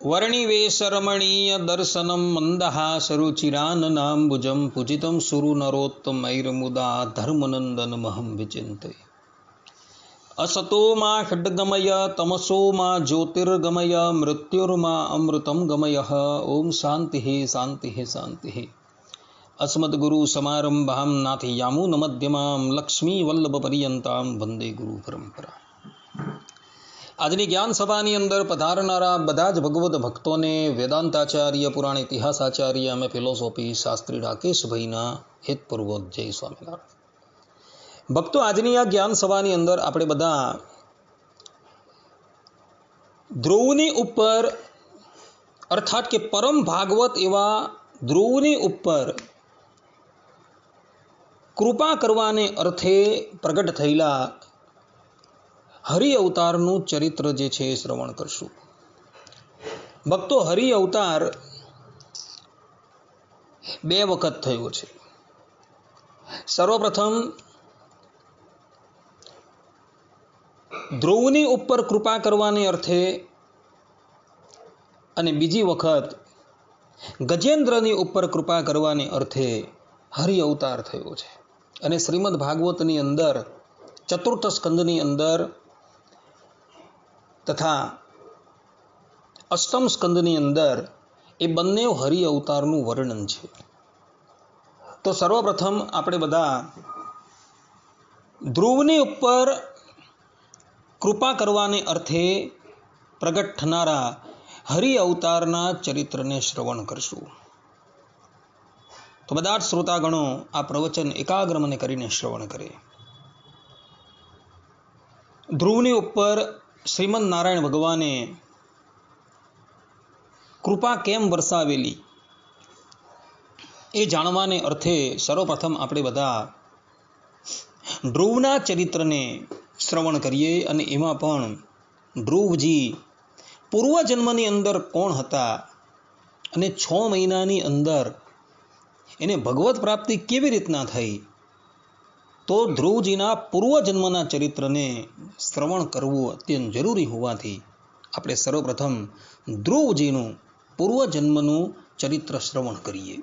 वर्णिवेशरमणीय दर्शनं मन्दहासरुचिराननाम्बुजं पूजितं सुरनरोत्तमैर्मुदा धर्मनन्दनमहं विचिन्तये। असतो मा खड्गमय तमसो मा ज्योतिर्गमय मृत्युर्मा अमृतं गमयः। ओम शांति शांति शांति। अस्मद्गुरु समारंभां नाथयामुनमध्यमां लक्ष्मीवल्लभपर्यन्तां वंदे गुरु परंपरा। આજની જ્ઞાન સભાની અંદર પધારનારા બધા જ ભગવદ ભક્તોને વેદાંતાચાર્ય પુરાણ ઇતિહાસાચાર્ય અને ફિલોસોફી શાસ્ત્રી રાકેશભાઈના હેતપૂર્વક જય સ્વામિનારાયણ। ભક્તો, આજની આ જ્ઞાન સભાની અંદર આપણે બધા ધ્રુવની ઉપર અર્થાત કે પરમ ભાગવત એવા ધ્રુવની ઉપર કૃપા કરવાને અર્થે પ્રગટ થયેલા હરિ અવતારનું ચરિત્ર જે છે એ શ્રવણ કરશું। ભક્તો, હરિ અવતાર બે વખત થયો છે। સર્વપ્રથમ ધ્રુવની ઉપર કૃપા કરવાને અર્થે અને બીજી વખત ગજેન્દ્રની ઉપર કૃપા કરવાને અર્થે હરિ અવતાર થયો છે। અને શ્રીમદ ભાગવતની અંદર ચતુર્થ સ્કંદની અંદર તથા અષ્ટમ સ્કંદની અંદર એ બંને હરિ અવતારનું વર્ણન છે। તો સર્વપ્રથમ આપણે બધા ધ્રુવની ઉપર કૃપા કરવાને અર્થે પ્રગટ થનારા હરિ અવતારના ચરિત્રને શ્રવણ કરશું। તો બધા જ શ્રોતાગણો આ પ્રવચન એકાગ્ર મને કરીને શ્રવણ કરે। ધ્રુવની ઉપર શ્રીમદ નારાયણ ભગવાને કૃપા કેમ વરસાવેલી એ જાણવાને અર્થે સર્વપ્રથમ આપણે બધા ધ્રુવના ચરિત્રને શ્રવણ કરીએ। અને એમાં પણ ધ્રુવજી પૂર્વજન્મની અંદર કોણ હતા અને 6 મહિનાની અંદર એને ભગવત પ્રાપ્તિ કેવી રીતના થઈ, તો ધ્રુવજીના પૂર્વજન્મના ચરિત્રને શ્રવણ કરવું અત્યંત જરૂરી હોવાથી આપણે સર્વપ્રથમ ધ્રુવજીનું પૂર્વજન્મનું ચરિત્ર શ્રવણ કરીએ।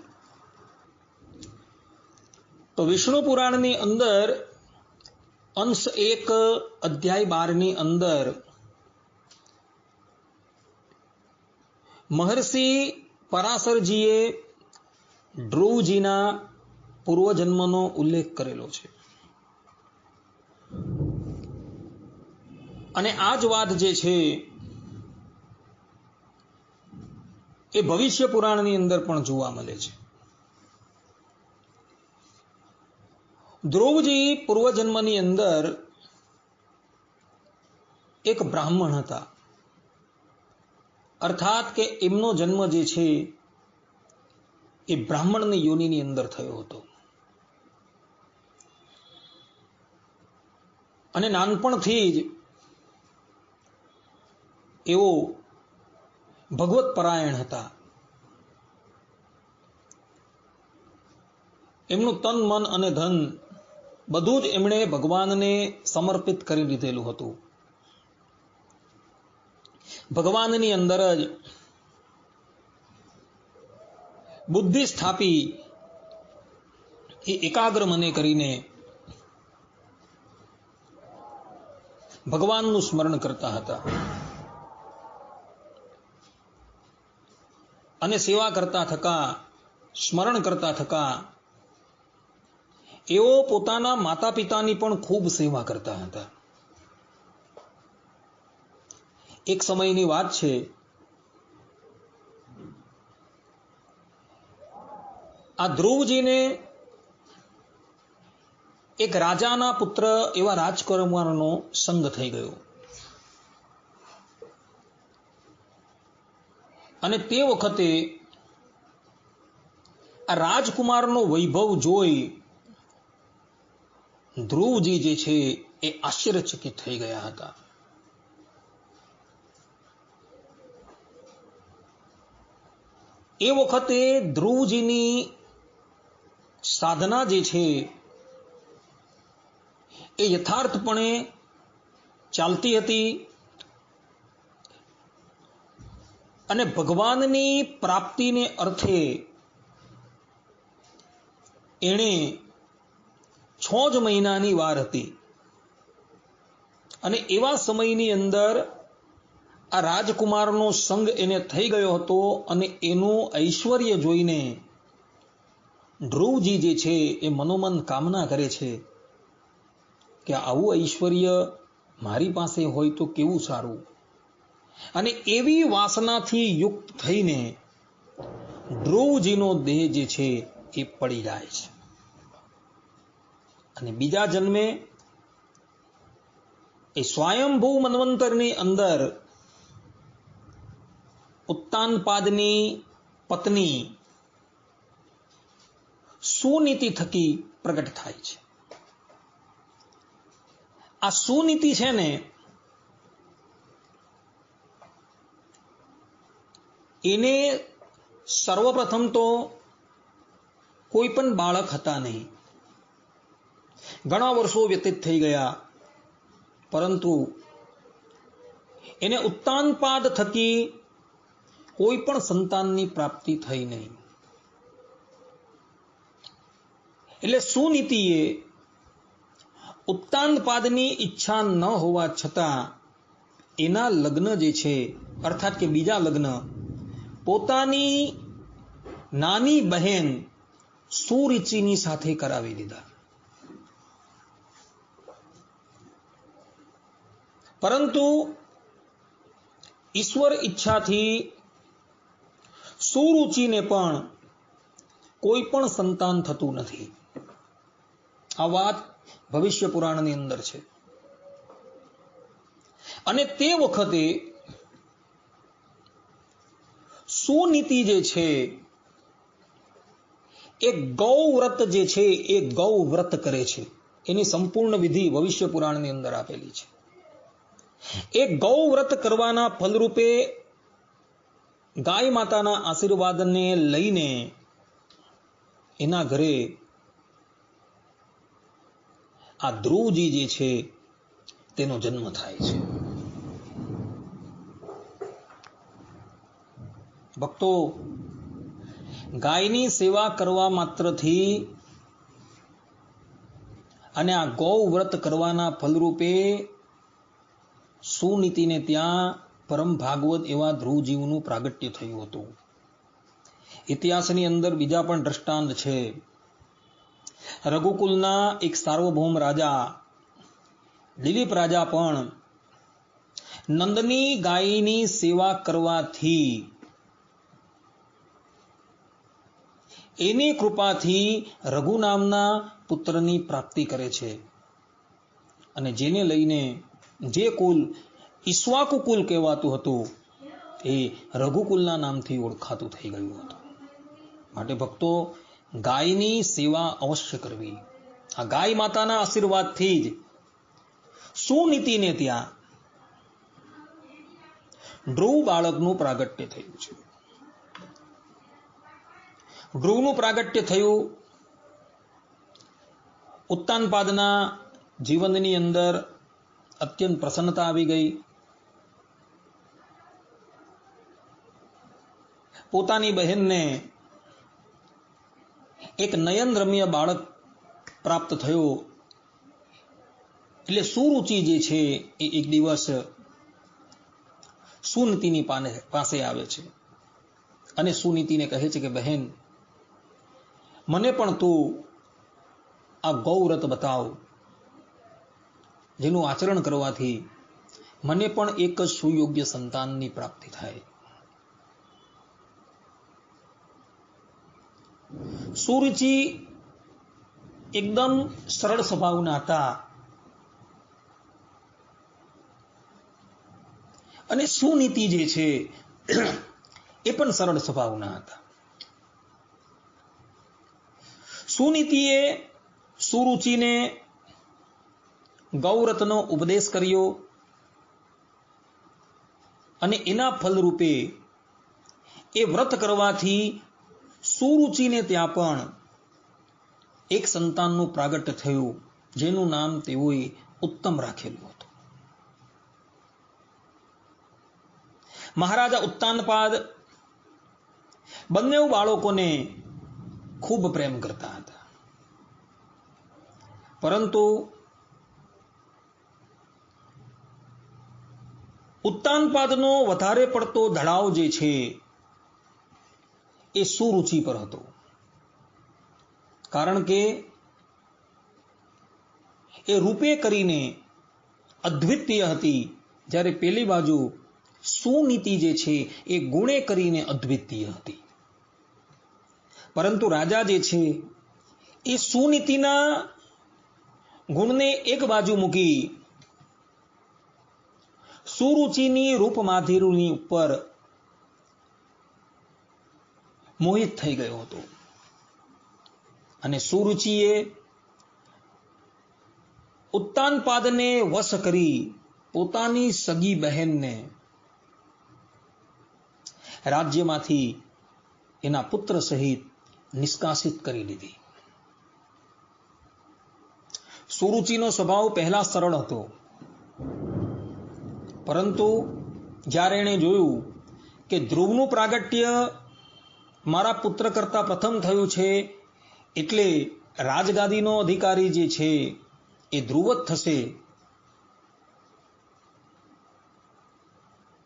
તો વિષ્ણુ પુરાણની અંદર અંશ 1 અધ્યાય 12ની અંદર મહર્ષિ પરાશરજીએ ધ્રુવજીના પૂર્વજન્મનો ઉલ્લેખ કરેલો છે। અને આ જ વાત જે છે એ ભવિષ્ય પુરાણની અંદર પણ જોવા મળે છે। ધ્રુવજી પૂર્વજન્મની અંદર એક બ્રાહ્મણ હતા, અર્થાત કે એમનો જન્મ જે છે એ બ્રાહ્મણની યોનિની અંદર થયો હતો। અને નાનપણથી જ એવો ભગવત પરાયણ હતા। એમનું તન મન અને ધન બધું જ એમણે ભગવાનને સમર્પિત કરી દીધેલું હતું। ભગવાનની અંદર જ બુદ્ધિ સ્થાપી એ એકાગ્ર મને કરીને ભગવાનનું સ્મરણ કરતા હતા અને સેવા કરતા થકા, સ્મરણ કરતા થકા એઓ પોતાના માતા પિતાની પણ ખૂબ સેવા કરતા હતા। એક સમયની વાત છે, આ ધ્રુવજીને એક રાજાના પુત્ર એવા રાજકુમારનો સંગ થઈ ગયો। અને તે વખતે આ રાજકુમારનો વૈભવ જોઈ ધ્રુવજી જે છે એ આશ્ચર્યચકિત થઈ ગયા હતા। એ વખતે ધ્રુવજીની સાધના જે છે એ અને ભગવાનની પ્રાપ્તિને અર્થે એણે 6 જ મહિનાની વાર હતી અને એવા સમયની અંદર આ રાજકુમારનો સંગ એને થઈ ગયો હતો અને એનું ઐશ્વર્ય જોઈને ધ્રુવજી જે છે એ મનોમન કામના કરે છે કે આવું ઐશ્વર્ય મારી પાસે હોય તો કેવું સારું, અને એવી વાસનાથી યુક્ત થઈને ધ્રુવજીનો દેહ જે છે એ પડી જાય છે અને બીજા જન્મે એ સ્વયંભૂ મન્વંતરની અંદર ઉત્તાનપાદની પત્ની સુનીતિ થકી પ્રગટ થાય છે. આ સુનીતિ છે ને એને સર્વપ્રથમ તો કોઈ પણ બાળક હતા નહીં, ઘણા વર્ષો વ્યતીત થઈ ગયા, પરંતુ એને ઉત્તાનપાદ થકી કોઈ પણ સંતાનની પ્રાપ્તિ થઈ નહીં. એટલે સુનીતિએ ઉત્તાનપાદની ઈચ્છા ન હોવા છતાં એના લગ્ન જે છે, અર્થાત કે બીજા લગ્ન પોતાની નાની બહેન સુરુચિની સાથે કરાવી દીધા. પરંતુ ઈશ્વર ઈચ્છાથી સુરુચિને પણ કોઈ પણ સંતાન થતું નથી. આ વાત ભવિષ્ય પુરાણની અંદર છે. અને તે વખતે સુનીતિ જે છે એ ગૌવ્રત જે છે એ ગૌવ્રત કરે છે. એની સંપૂર્ણ વિધિ ભવિષ્ય પુરાણની અંદર આપેલી છે. એ ગૌવ્રત કરવાના ફલરૂપે ગાય માતાના આશીર્વાદને લઈને એના ઘરે આ ધ્રુવજી જે છે તેનો જન્મ થાય છે. ભક્તો, ગાયની સેવા કરવા માત્રથી અને આ ગૌવ્રત કરવાના ફલરૂપે સુનીતિને ત્યાં પરમ ભાગવત એવા ધ્રુવજીવનું પ્રાગટ્ય થયું હતું. ઇતિહાસની અંદર બીજા પણ દ્રષ્ટાંત છે. રઘુકુલના એક સાર્વભૌમ રાજા દિલીપ રાજા પણ નંદની ગાયની સેવા કરવાથી એની કૃપાથી રઘુ નામના પુત્રની પ્રાપ્તિ કરે છે અને જેને લઈને જે કુલ ઈક્ષ્વાકુ કુલ કહેવાતું હતું એ રઘુકુલના નામથી ઓળખાતું થઈ ગયું હતું. માટે ભક્તો, ગાયની સેવા અવશ્ય કરવી. આ ગાય માતાના આશીર્વાદથી જ સુનીતિને ત્યાં ધ્રુવ બાળકનું પ્રાગટ્ય થયું છે. ધ્રુવનું પ્રાગટ્ય થયું. ઉત્તાનપાદના જીવનની અંદર અત્યંત પ્રસન્નતા આવી ગઈ. પોતાની બહેનને એક નયનરમ્ય બાળક પ્રાપ્ત થયો. એટલે સુરુચિ જે છે એ એક દિવસ સુનીતિની પાસે આવે છે અને સુનીતિને કહે છે કે બહેન, મને પણ તું આ ગૌવ્રત બતાવ, જેનું આચરણ કરવાથી મને પણ એક જ સુયોગ્ય સંતાનની પ્રાપ્તિ થાય. સુરુચિ એકદમ સરળ સ્વભાવના હતા અને સુનીતિ જે છે એ પણ સરળ સ્વભાવના હતા. સુનીતિએ સુરુચિને ગૌવ્રતનો ઉપદેશ કર્યો અને એના ફલરૂપે એ વ્રત કરવાથી સુરુચિને ત્યાં પણ એક સંતાનનું પ્રાગટ્ય થયું, જેનું નામ તેઓએ ઉત્તમ રાખેલું હતું. મહારાજા ઉત્તાનપાદ બંને બાળકોને ખૂબ પ્રેમ કરતા હતા, પરંતુ ઉત્તાનપાદનો વધારે પડતો ધડાવ જે છે એ સુરુચિ પર હતો. કારણ કે એ રૂપે કરીને અદ્વિતીય હતી, જ્યારે પેલી બાજુ સુનીતિ જે છે એ ગુણે કરીને અદ્વિતીય હતી. પરંતુ રાજા જે છે એ સુનીતિના ગુણને એક બાજુ મૂકી સુરુચિની રૂપ માધુર્યની ઉપર મોહિત થઈ ગયો હતો. અને સુરુચિએ ઉત્તાનપાદને વશ કરી પોતાની સગી બહેનને રાજ્યમાંથી એના પુત્ર સહિત નિષ્કાસિત કરી દીધી. સુરુચિનો સ્વભાવ પહેલા સરળ હતો, પરંતુ જ્યારે એણે જોયું કે ધ્રુવનું પ્રાગટ્ય મારા પુત્ર કરતા પ્રથમ થયું છે, એટલે રાજગાદીનો અધિકારી જે છે એ ધ્રુવ જ થશે,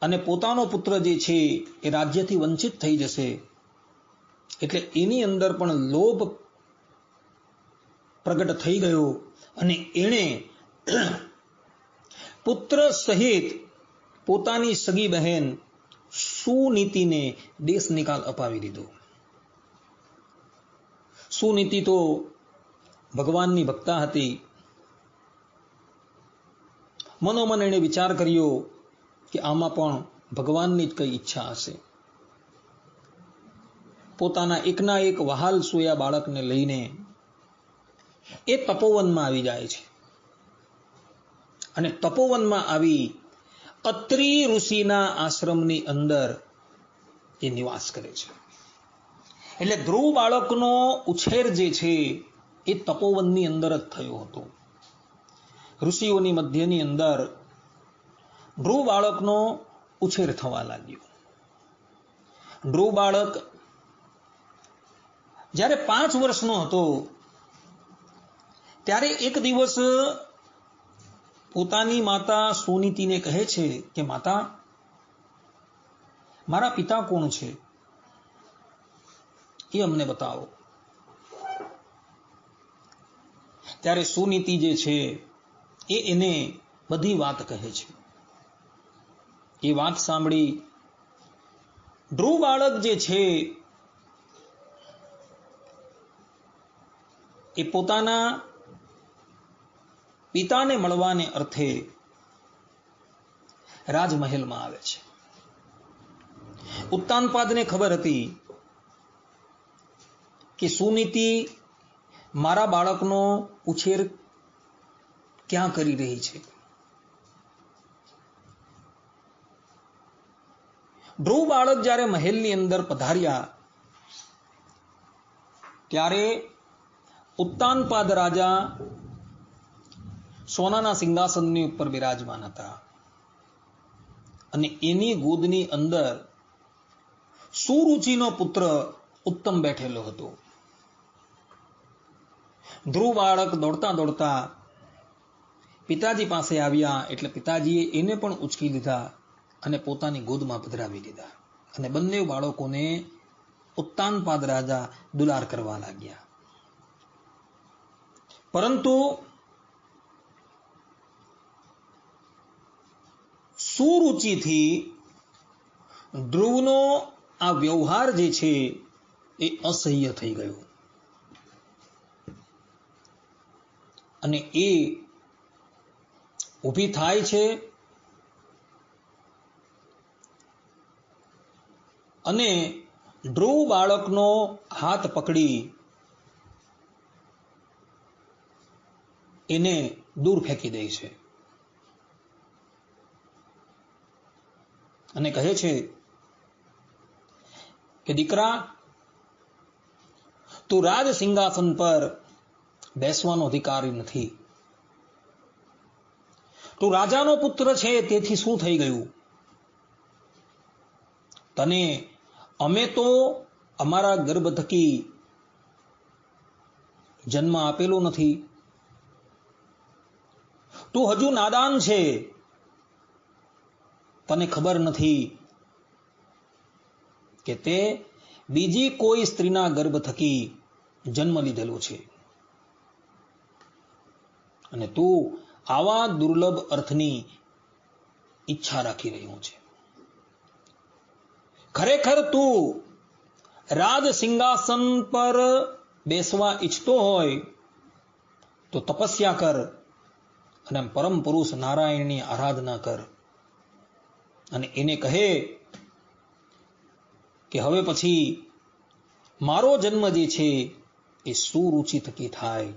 અને પોતાનો પુત્ર જે છે એ રાજ્યથી વંચિત થઈ જશે, એટલે એની અંદર પણ લોભ પ્રગટ થઈ ગયો અને એણે પુત્ર સહિત પોતાની સગી બહેન સુનીતિને દેશ નિકાલ અપાવી દીધો. સુનીતિ તો ભગવાનની ભક્તા હતી. મનોમન એણે વિચાર કર્યો કે આમાં પણ ભગવાનની જ કઈ ઈચ્છા હશે. પોતાના એકના એક વહાલ સોયા બાળકને લઈને એ તપોવનમાં આવી જાય છે, અને તપોવનમાં આવી અત્રિ ઋષિના આશ્રમની અંદર એ નિવાસ કરે છે. એટલે ધ્રુવ બાળકનો ઉછેર જે છે એ તપોવનની અંદર જ થયો હતો. ઋષિઓની મધ્યની અંદર ધ્રુવ બાળકનો ઉછેર થવા લાગ્યો. ધ્રુવ બાળક જ્યારે 5 વર્ષનો હતો ત્યારે એક દિવસ પોતાની માતા સુનીતિને કહે છે કે માતા, મારા પિતા કોણ છે એ અમને બતાવો. ત્યારે સુનીતિ જે છે એ એને બધી વાત કહે છે. એ વાત સાંભળી ધ્રુવ બાળક જે છે એ પોતાના પિતાને મળવાને અર્થે રાજમહેલમાં આવે છે. ઉત્તાનપાદને ખબર હતી કે સુનીતિ મારા બાળકનો ઉછેર ક્યાં કરી રહી છે. ધ્રુવ બાળક જ્યારે મહેલની અંદર પધાર્યા ત્યારે ઉત્તાનપાદ રાજા સોનાના સિંહાસનની ઉપર બિરાજમાન હતા, અને એની ગોદની અંદર સુરુચિનો પુત્ર ઉત્તમ બેઠેલો હતો. ધ્રુવ બાળક દોડતા દોડતા પિતાજી પાસે આવ્યા, એટલે પિતાજીએ એને પણ ઉચકી લીધા અને પોતાની ગોદમાં પધરાવી દીધા, અને બંને બાળકોને ઉત્તાનપાદ રાજા દુલાર કરવા લાગ્યા. પરંતુ સુરુચિથી ધ્રુવનો આ વ્યવહાર જે છે એ અસહ્ય થઈ ગયો, અને એ ઊભી થાય છે અને ધ્રુવ બાળકનો હાથ પકડી એને દૂર ફેંકી દે છે, અને કહે છે કે દીકરા, તું રાજ સિંહાસન પર બેસવાનો અધિકારી નથી. તું રાજાનો પુત્ર છે, તેથી શું થઈ ગયું? તને અમે તો અમારા ગર્ભ થકી જન્મ આપેલો નથી. તું હજુ નાદાન છે, તને ખબર નથી કે તે બીજી કોઈ સ્ત્રીના ગર્ભ થકી જન્મ લીધેલો છે અને તું આવા દુર્લભ અર્થની ઈચ્છા રાખી રહ્યો છે. ખરેખર તું રાજ સિંહાસન પર બેસવા ઈચ્છતો હોય તો તપસ્યા કર અને પરમ પુરુષ નારાયણની આરાધના કર અને એને કહે કે હવે પછી મારો જન્મ જે છે એ સુરુચિ થકી થાય,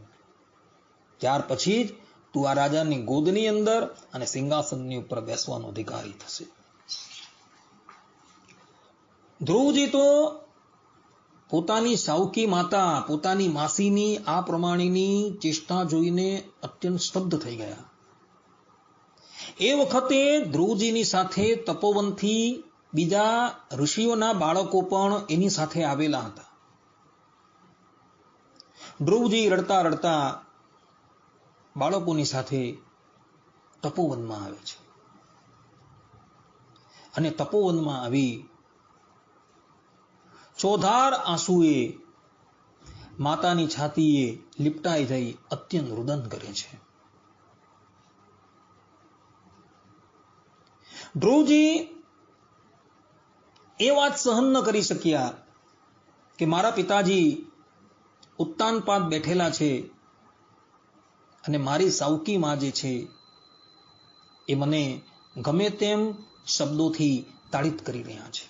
ત્યાર પછી જ તું આ રાજાની ગોદની અંદર અને સિંહાસનની ઉપર બેસવાનો અધિકારી થશે. ધ્રુવજી તો પોતાની સાવકી માતા, પોતાની માસીની આ પ્રમાણેની ચેષ્ટા જોઈને અત્યંત સ્તબ્ધ થઈ ગયા. એ વખતે ધ્રુવજીની સાથે તપોવનથી બીજા ઋષિઓના બાળકો પણ એની સાથે આવેલા હતા. ધ્રુવજી રડતા રડતા બાળકોની સાથે તપોવનમાં આવે છે અને તપોવનમાં આવી ચોધાર આંસુએ માતાની છાતીએ લીપટાઈ જઈ અત્યંત રુદન કરે છે. ધ્રુવજી એ વાત સહન ન કરી શક્યા કે મારા પિતાજી ઉત્તાનપાત બેઠેલા છે અને મારી સાવકી માં જે છે એ મને ગમે તેમ શબ્દોથી તાડિત કરી રહ્યા છે.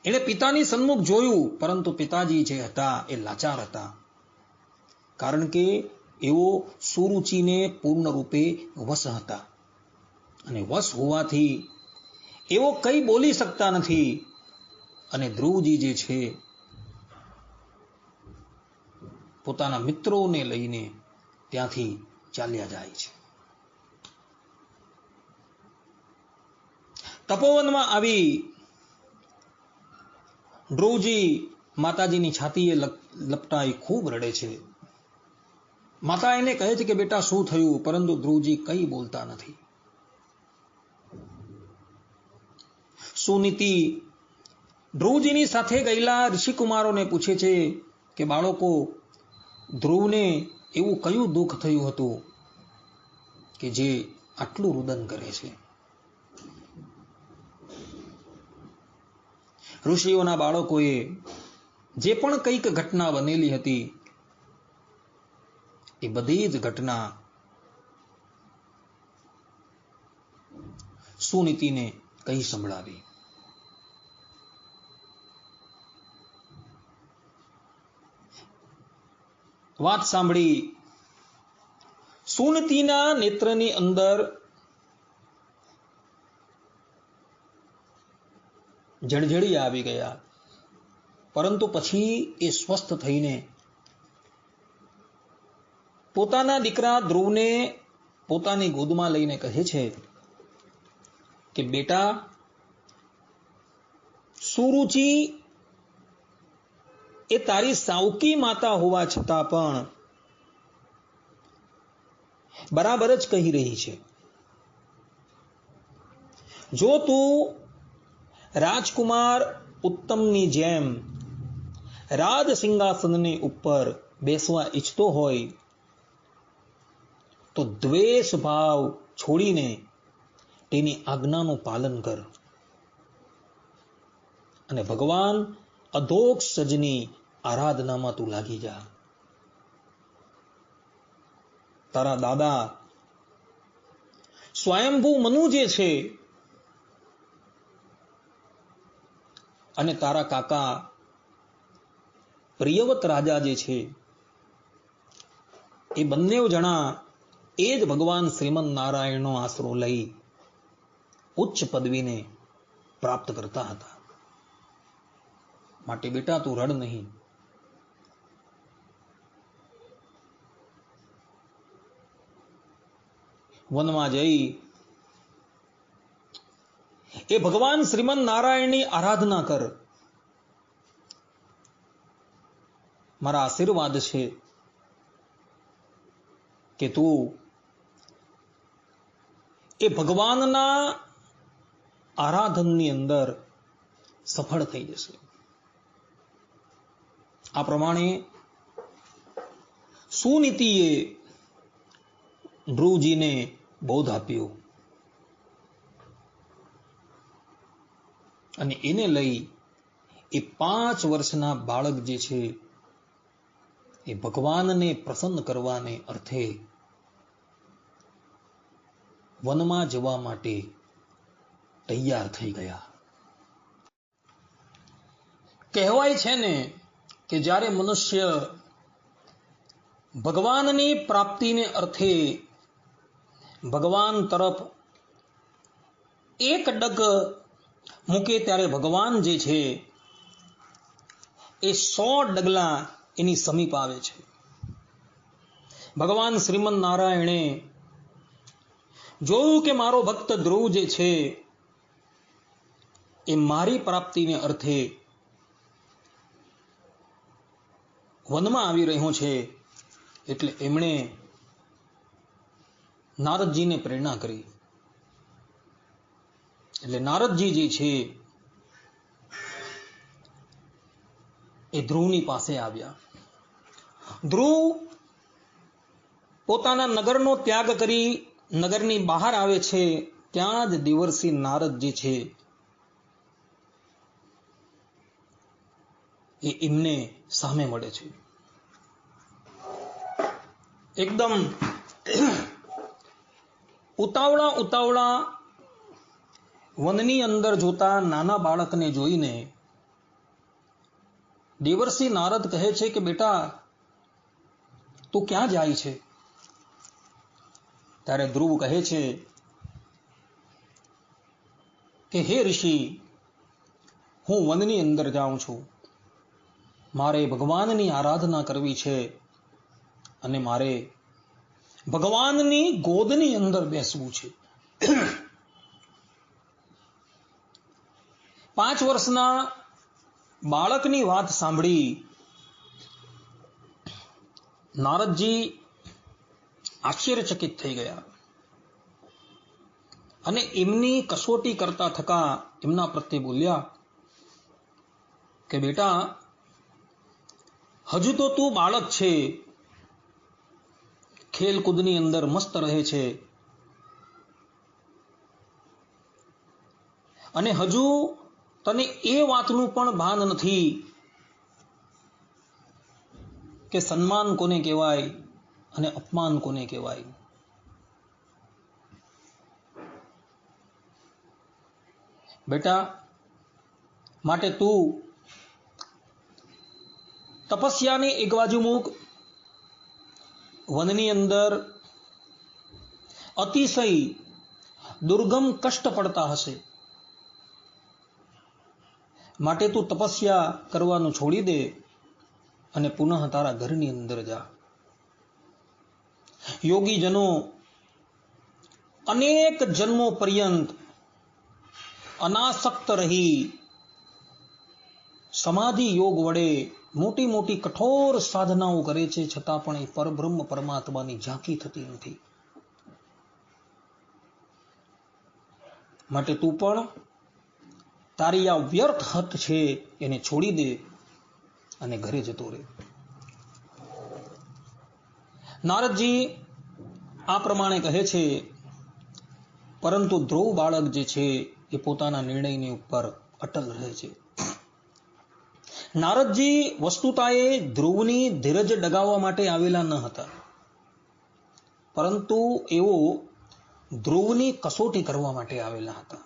એણે પિતાની સન્મુખ જોયું, પરંતુ પિતાજી જે હતા એ લાચાર હતા, કારણ કે એઓ સુરુચિને પૂર્ણ રૂપે વશ હતા અને વશ હોવાથી એઓ કંઈ બોલી શકતા નથી. અને ધ્રુવજી જે છે પોતાના મિત્રોને લઈને ત્યાંથી ચાલ્યા જાય છે. તપોવનમાં આવી ધ્રુવજી માતાજીની છાતીએ લપટાઈ ખૂબ રડે છે. માતા એને કહે છે કે બેટા શું થયું, પરંતુ ધ્રુવજી કંઈ બોલતા નથી. સુનીતિ ધ્રુવજીની સાથે ગયેલા ઋષિકુમારોને પૂછે છે કે બાળકો, ધ્રુવને એવું કયું દુઃખ થયું હતું કે જે આટલું રુદન કરે છે? ઋષિઓના બાળકોએ જે પણ કંઈક ઘટના બનેલી હતી એ બધી જ ઘટના સુનીતિને કહી સંભળાવી. વાત સાંભળી સુનીતિના નેત્રની અંદર જળજળી આવી ગયા, પરંતુ પછી એ સ્વસ્થ થઈને પોતાના દીકરા ધ્રુવને પોતાની ગોદમાં લઈને કહે છે કે બેટા, સુરુચિ એ તારી સાવકી માતા હોવા છતાં પણ બરાબર જ કહી રહી છે. જો તું રાજકુમાર ઉત્તમની જેમ રાજ સિંહાસનની ઉપર બેસવા ઈચ્છતો હોય તો દ્વેષ ભાવ છોડીને તેની આજ્ઞાનું પાલન કર અને ભગવાન અધોક્ષજની આરાધનામાં તું લાગી જા. તારા દાદા સ્વયંભૂ મનુ જે છે અને તારા કાકા પ્રિયવત રાજા જે છે એ બંને જણા એ જ ભગવાન શ્રીમન નારાયણનો આશરો લઈ ઉચ્ચ પદવીને પ્રાપ્ત કરતા હતા. માટે બેટા તું રડ નહીં. વનમાં જઈ એ ભગવાન શ્રીમન નારાયણની આરાધના કર. મારા આશીર્વાદ છે કે તું એ ભગવાનના આરાધનની અંદર સફળ થઈ જશે. આ પ્રમાણે સુનીતિએ ધ્રુવજીને બોધ આપ્યો અને એને લઈ એ 5 વર્ષના બાળક જે છે એ ભગવાનને પ્રસન્ન કરવાને અર્થે વનમાં જવા માટે તૈયાર થઈ ગયા. કહેવાય છે ને કે જ્યારે મનુષ્ય ભગવાનની પ્રાપ્તિને અર્થે ભગવાન તરફ એક ડગ મૂકે ત્યારે ભગવાન જે છે એ 100 ડગલા એની સમીપ આવે છે. ભગવાન શ્રીમન નારાયણે જોયું કે મારો ભક્ત ધ્રુવ જે છે એ મારી પ્રાપ્તિને અર્થે વનમાં આવી રહ્યો છે, એટલે એમણે નારદજીને પ્રેરણા કરી. એટલે નારદજી જે છે એ ધ્રુવની પાસે આવ્યા. ધ્રુવ પોતાના નગરનો ત્યાગ કરી નગરની બહાર આવે છે. ત્યાં જ દેવર્ષિ નારદ જે છે એ એમને સામે મળે છે. એકદમ ઉતાવળા વનની અંદર જોતા નાના બાળકને જોઈને દેવર્ષિ નારદ કહે છે કે બેટા તું ક્યાં જાય છે? ત્યારે ધ્રુવ કહે છે કે હે ઋષિ, હું વનની અંદર જાઉં છું. મારે ભગવાનની આરાધના કરવી છે અને મારે ભગવાનની ગોદની અંદર બેસવું છે. 5 વર્ષના બાળકની વાત સાંભળી નારદજી આશ્ચર્યચકિત થઈ ગયા અને એમની કસોટી કરતા થકા એમના પ્રત્યે બોલ્યા કે બેટા, હજુ તો તું બાળક છે, ખેલકૂદની અંદર મસ્ત રહે છે અને હજુ તને એ વાતનું પણ ભાન નથી કે સન્માન કોને કહેવાય અને અપમાન કોને કહેવાય. બેટા, માટે તું તપસ્યાની એક બાજુ મૂક. વનની અંદર અતિશય દુર્ગમ કષ્ટ પડતા હશે, માટે તું તપસ્યા કરવાનું છોડી દે અને પુનઃ તારા ઘરની અંદર જા. યોગીજનો અનેક જન્મો પર્યંત અનાસક્ત રહી સમાધિ યોગ વડે મોટી મોટી કઠોર સાધનાઓ કરે છે, છતાં પણ એ પરબ્રહ્મ પરમાત્માની ઝાંખી થતી નથી. માટે તું પણ તારી આ વ્યર્થ હત છે એને છોડી દે અને ઘરે જતો રહે. નારદજી આ પ્રમાણે કહે છે, પરંતુ ધ્રુવ બાળક જે છે એ પોતાના નિર્ણયની ઉપર અટલ રહે છે. નારદજી વસ્તુતાએ ધ્રુવની ધીરજ ડગાવવા માટે આવેલા ન હતા, પરંતુ એઓ ધ્રુવની કસોટી કરવા માટે આવેલા હતા.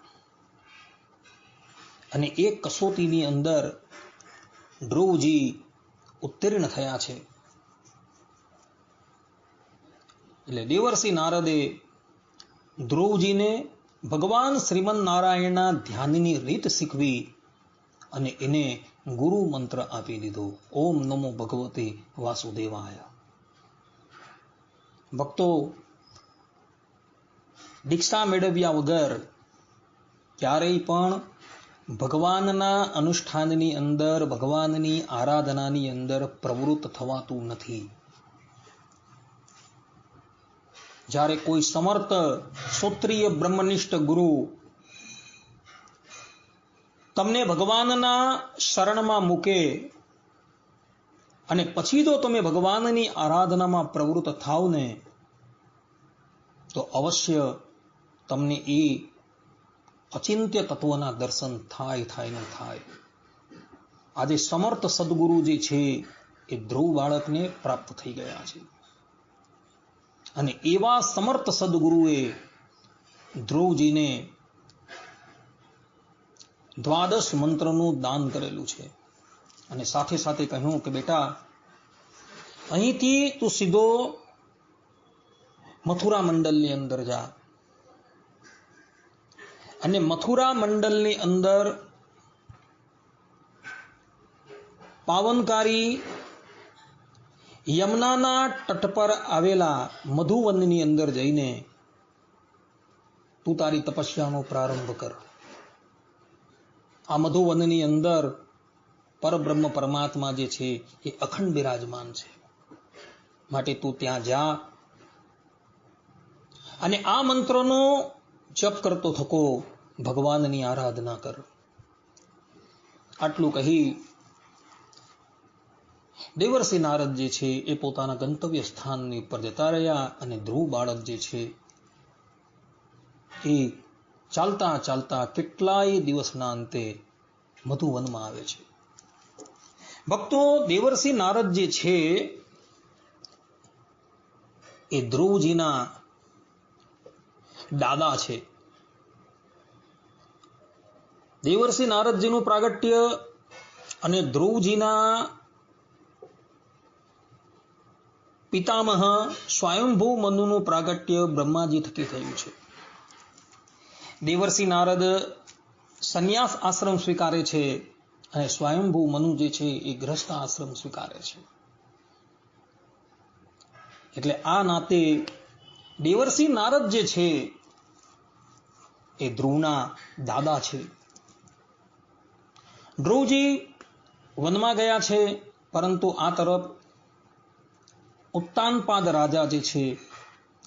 અને એ કસોટીની અંદર ધ્રુવજી ઉત્તીર્ણ થયા છે. એટલે દેવર્ષિ નારદે ધ્રુવજીને ભગવાન શ્રીમન નારાયણના ધ્યાનની રીત શીખવી અને એને ગુરુ મંત્ર આપી દીધો. ઓમ નમો ભગવતે વાસુદેવાય. ભક્તો, દીક્ષા મેળવ્યા વગર ક્યારેય પણ ભગવાનના અનુષ્ઠાનની અંદર, ભગવાનની આરાધનાની અંદર પ્રવૃત્ત થવાતું નથી. જ્યારે કોઈ સમર્થ ક્ષોત્રિય બ્રહ્મનિષ્ઠ ગુરુ તમને ભગવાનના શરણમાં મૂકે અને પછી જો તમે ભગવાનની આરાધનામાં પ્રવૃત્ત થાવ ને તો અવશ્ય તમને એ અચિંત્ય તત્વના દર્શન થાય. આજે સમર્થ સદગુરુ જે છે એ ધ્રુવ બાળકને પ્રાપ્ત થઈ ગયા છે. અને એવા સમર્થ સદગુરુએ ધ્રુવજીને દ્વાદશ મંત્રનું દાન કરેલું છે. અને સાથે સાથે કહ્યું કે બેટા, અહીંથી તું સીધો મથુરા મંડલની અંદર જા અને મથુરા મંડલની અંદર પાવનકારી યમુનાના તટ પર આવેલા મધુવનની અંદર જઈને તું તારી તપસ્યાનો પ્રારંભ કર. આ મધુવનની અંદર પરબ્રહ્મ પરમાત્મા જે છે એ અખંડ બિરાજમાન છે. માટે તું ત્યાં જા અને આ મંત્રનો જપ કરતો થકો ભગવાનની આરાધના કર. આટલું કહી દેવર્ષિ નારદ જે છે એ પોતાના ગંતવ્ય સ્થાનની ઉપર જતા રહ્યા અને ધ્રુવ બાળક જે છે એ ચાલતા ચાલતા કેટલાય દિવસના અંતે મધુવનમાં આવે છે. ભક્તો, દેવર્ષિ નારદ જે છે એ ધ્રુવજીના દાદા છે. દેવર્ષિ નારદજીનું પ્રાગટ્ય અને ધ્રુવજીના પિતામહ સ્વયંભૂ મનુનું પ્રાગટ્ય બ્રહ્માજી થકી થયું છે. દેવર્ષિ નારદ સંન્યાસ આશ્રમ સ્વીકારે છે અને સ્વયંભૂ મનુ જે છે એ ગ્રસ્થ આશ્રમ સ્વીકારે છે. એટલે આ નાતે દેવર્ષિ નારદ જે છે એ ધ્રુવના દાદા છે. ધ્રુવજી વનમાં ગયા છે, પરંતુ આ તરફ ઉત્તાનપાદ રાજા જે છે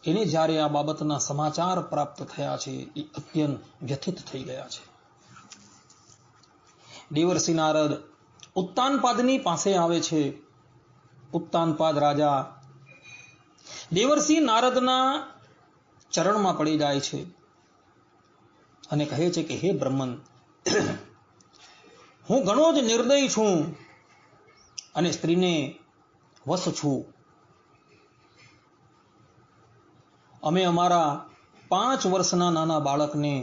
એને જ્યારે આ બાબતના સમાચાર પ્રાપ્ત થયા છે એ અત્યંત વ્યથિત થઈ ગયા છે. દેવર્ષિ નારદ ઉત્તાનપાદની પાસે આવે છે. ઉત્તાનપાદ રાજા દેવર્ષિ નારદના ચરણમાં પડી જાય છે અને કહે છે કે હે બ્રહ્મન, હું ઘણો જ નિર્દય છું અને સ્ત્રીને વશ છું. અમે અમારા 5 વર્ષના નાના બાળકને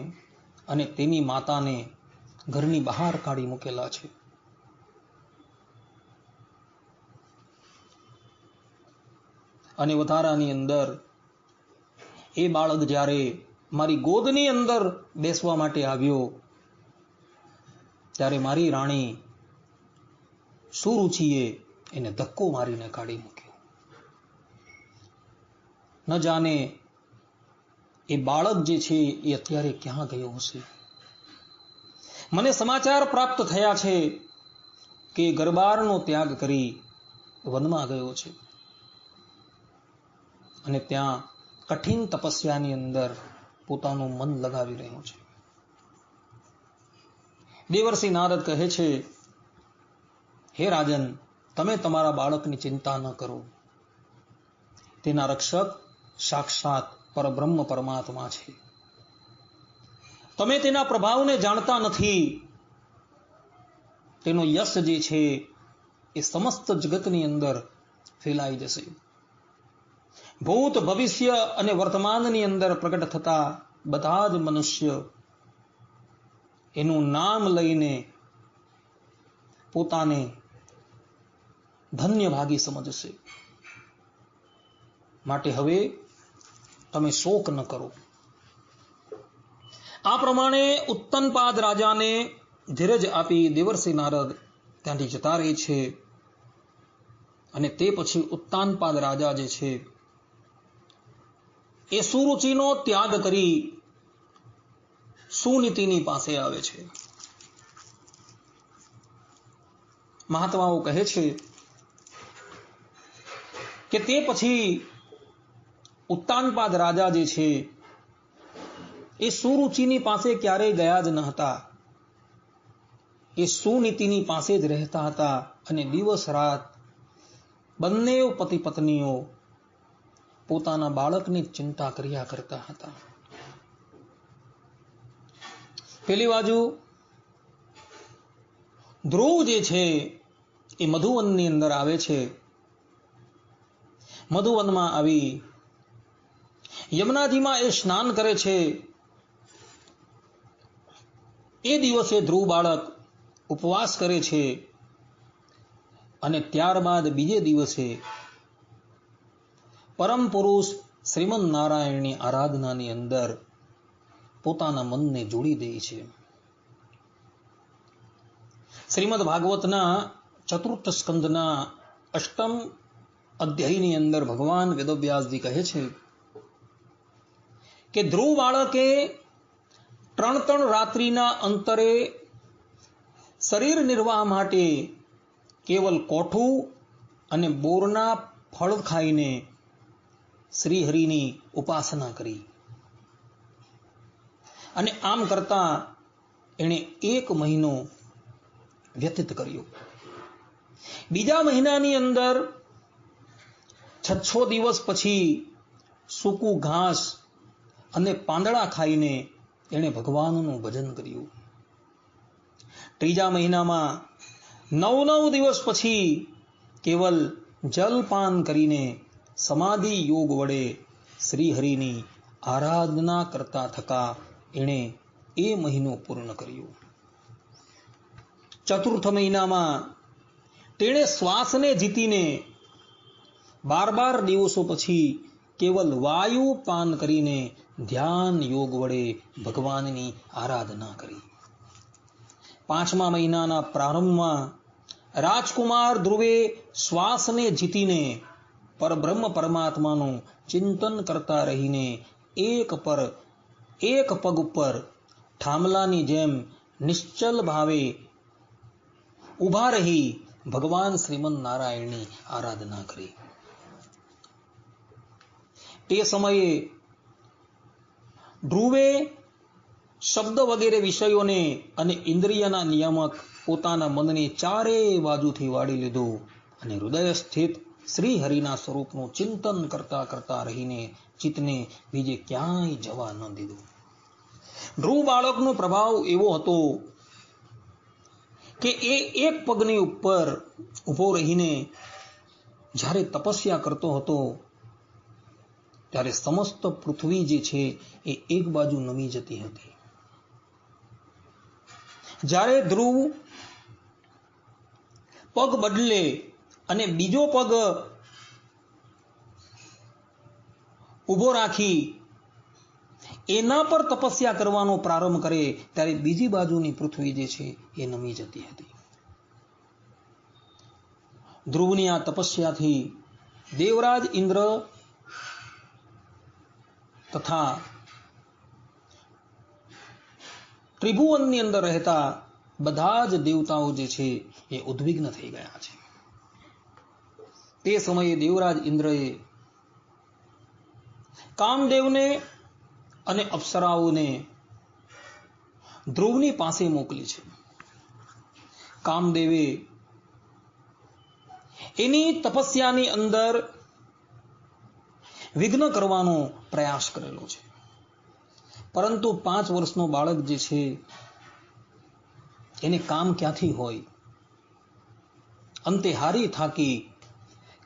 અને તેની માતાને ઘરની બહાર કાઢી મૂકેલા છે. અને વધારાની અંદર એ બાળક જ્યારે મારી ગોદની અંદર બેસવા માટે આવ્યો ત્યારે મારી રાણી સુરુચિએ એને ધક્કો મારીને કાઢી મૂક્યો. ન જાણે એ બાળક જે છે એ અત્યારે ક્યાં ગયો હશે. મને સમાચાર પ્રાપ્ત થયા છે કે ગરબારનો ત્યાગ કરી વનમાં ગયો છે અને ત્યાં કઠિન તપસ્યાની અંદર પોતાનું મન લગાવી રહ્યો છે. દેવર્ષિ નારદ કહે છે, હે રાજન, તમે તમારા બાળકની ચિંતા ન કરો. તેના રક્ષક સાક્ષાત પરબ્રહ્મ પરમાત્મા છે. તમે તેના પ્રભાવને જાણતા નથી. તેનો યશ જે છે એ સમસ્ત જગતની અંદર ફેલાઈ જશે. ભૂત, ભવિષ્ય અને વર્તમાનની અંદર પ્રગટ થતા બધા જ મનુષ્ય એનું નામ લઈને પોતાને ધન્ય ભાગી સમજશે. માટે હવે તમે શોક ન કરો. આ પ્રમાણે ઉત્તનપાદ રાજાને ધીરજ આપી દેવર્ષિ નારદ ત્યાંથી જતા રહે છે. અને તે પછી ઉત્તાનપાદ રાજા જે છે એ સુરુચિનો ત્યાગ કરી સુનીતિની પાસે આવે છે. મહાત્માઓ કહે છે કે તે પછી ઉત્તાનપાદ રાજા જે છે એ સુરુચિની પાસે ક્યારેય ગયા જ ન હતા. એ સુનીતિની પાસે જ રહેતા હતા અને દિવસ રાત બંને પતિ પત્નીઓ પોતાના બાળકની ચિંતા કર્યા કરતા હતા. પેલી બાજુ ધ્રુવ જે છે એ મધુવનની અંદર આવે છે. મધુવનમાં આવી યમુનાજીમાં એ સ્નાન કરે છે. એ દિવસે ધ્રુવ બાળક ઉપવાસ કરે છે અને ત્યારબાદ બીજે દિવસે પરમ પુરુષ શ્રીમદ નારાયણની આરાધનાની અંદર પોતાના મનને જોડી દે છે. શ્રીમદ ભાગવતના ચતુર્થ સ્કંદના અષ્ટમ અધ્યાયની અંદર ભગવાન વેદવ્યાસજી કહે છે કે ધ્રુવ બાળકે 3 રાત્રિના અંતરે શરીર નિર્વાહ માટે કેવલ કોઠું અને બોરના ફળ ખાઈને શ્રીહરિની ઉપાસના કરી અને આમ કરતા એણે 1 મહિનો વ્યતીત કર્યો. બીજા મહિનાની અંદર 6 દિવસ પછી સૂકું ઘાસ અને પાંદડા ખાઈને એણે ભગવાનનું ભજન કર્યું. ત્રીજા મહિનામાં 9 દિવસ પછી કેવલ જલપાન કરીને સમાધિ યોગ વડે શ્રીહરિની આરાધના કરતા થકા એણે એ મહિનો પૂર્ણ કર્યો. ચતુર્થ મહિનામાં તેણે શ્વાસને જીતીને 12 દિવસો પછી કેવલ વાયુ પાન કરીને ધ્યાન યોગ વડે ભગવાનની આરાધના કરી. 5મા મહિનાના પ્રારંભમાં રાજકુમાર ધ્રુવે શ્વાસને જીતીને પરબ્રહ્મ પરમાત્માનું ચિંતન કરતા રહીને એક પગ ઉપર થાંભલાની જેમ નિશ્ચલ ભાવે ઊભા રહી ભગવાન શ્રીમદ નારાયણની આરાધના કરી. તે સમયે ધ્રુવે શબ્દ વગેરે વિષયોને અને ઇન્દ્રિયના નિયામક પોતાના મનને ચારે બાજુથી વાળી લીધું અને હૃદય સ્થિત શ્રી હરિના સ્વરૂપનું ચિંતન કરતા કરતા રહીને ચિત્તને બીજે ક્યાંય જવા ન દીધું. ધ્રુવ બાળકનો પ્રભાવ એવો હતો કે એ 1 પગની ઉપર ઊભો રહીને જ્યારે તપસ્યા કરતો હતો ત્યારે સમસ્ત પૃથ્વી જે છે એ એક બાજુ નમી જતી હતી. જ્યારે ધ્રુવ પગ બદલે અને બીજો પગ ઊભો રાખી એના પર તપસ્યા કરવાનો પ્રારંભ કરે ત્યારે બીજી બાજુની પૃથ્વી જે છે એ નમી જતી હતી. ધ્રુવની આ તપસ્યાથી દેવરાજ ઇન્દ્ર તથા ત્રિભુવનની અંદર રહેતા બધા જ દેવતાઓ જે છે એ ઉદ્વિગ્ન થઈ ગયા છે. તે સમયે દેવરાજ ઇન્દ્રએ કામદેવને અને અપ્સરાઓને ધ્રુવની પાસે મોકલી છે. કામદેવે એની તપસ્યાની અંદર વિઘ્ન કરવાનો પ્રયાસ કરેલો છે, પરંતુ 5 વર્ષનો બાળક જે છે એને કામ ક્યાંથી હોય. અંતે હારી થાકી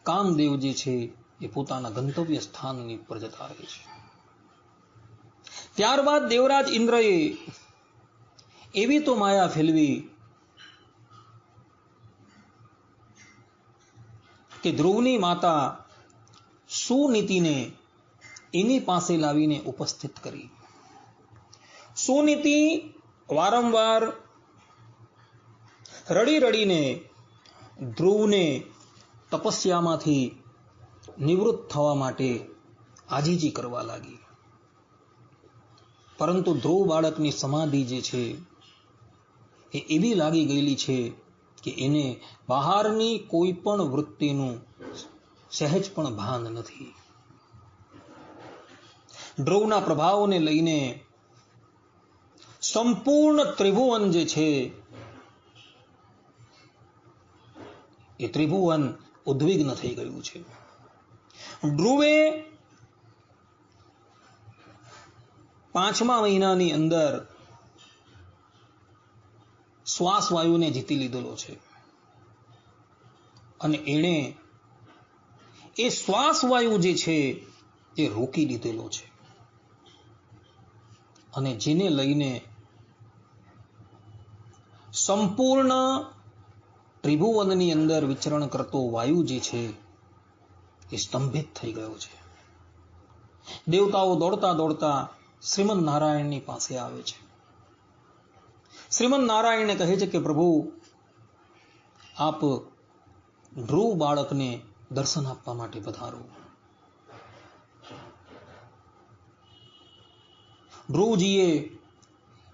કામદેવ જે છે એ પોતાના ગંતવ્ય સ્થાનની ઉપર જતા રહે છે. ત્યારબાદ દેવરાજ ઇન્દ્રએ એવી તો માયા ફેલવી કે ધ્રુવની માતા સુનીતિને એની પાસે લાવીને ઉપસ્થિત કરી. સુનીતિ વારંવાર રડી રડીને ધ્રુવને તપસ્યામાંથી નિવૃત્ત થવા માટે આજીજી કરવા લાગી. પરંતુ ધ્રુવ બાળકની સમાધિ જે છે એ એવી લાગી ગયેલી છે કે એને બહારની કોઈ પણ વૃત્તિનું સહેજ પણ ભાન નથી. ધ્રુવના પ્રભાવને લઈને સંપૂર્ણ ત્રિભુવન જે છે એ ત્રિભુવન ઉદ્વિગ્ન થઈ ગયું છે. ધ્રુવે 5મા મહિનાની અંદર શ્વાસ વાયુને જીતી લીધેલો છે અને એણે એ શ્વાસ વાયુ જે છે એ રોકી દીધેલો છે અને જેને લઈને સંપૂર્ણ ત્રિભુવનની અંદર વિચરણ કરતો વાયુ જે છે એ સ્તંભિત થઈ ગયો છે. દેવતાઓ દોડતા દોડતા શ્રીમદ નારાયણની પાસે આવે છે. શ્રીમદ નારાયણને કહે છે કે પ્રભુ, આપ ધ્રુવ બાળકને દર્શન આપવા માટે પધારો. ધ્રુવજીએ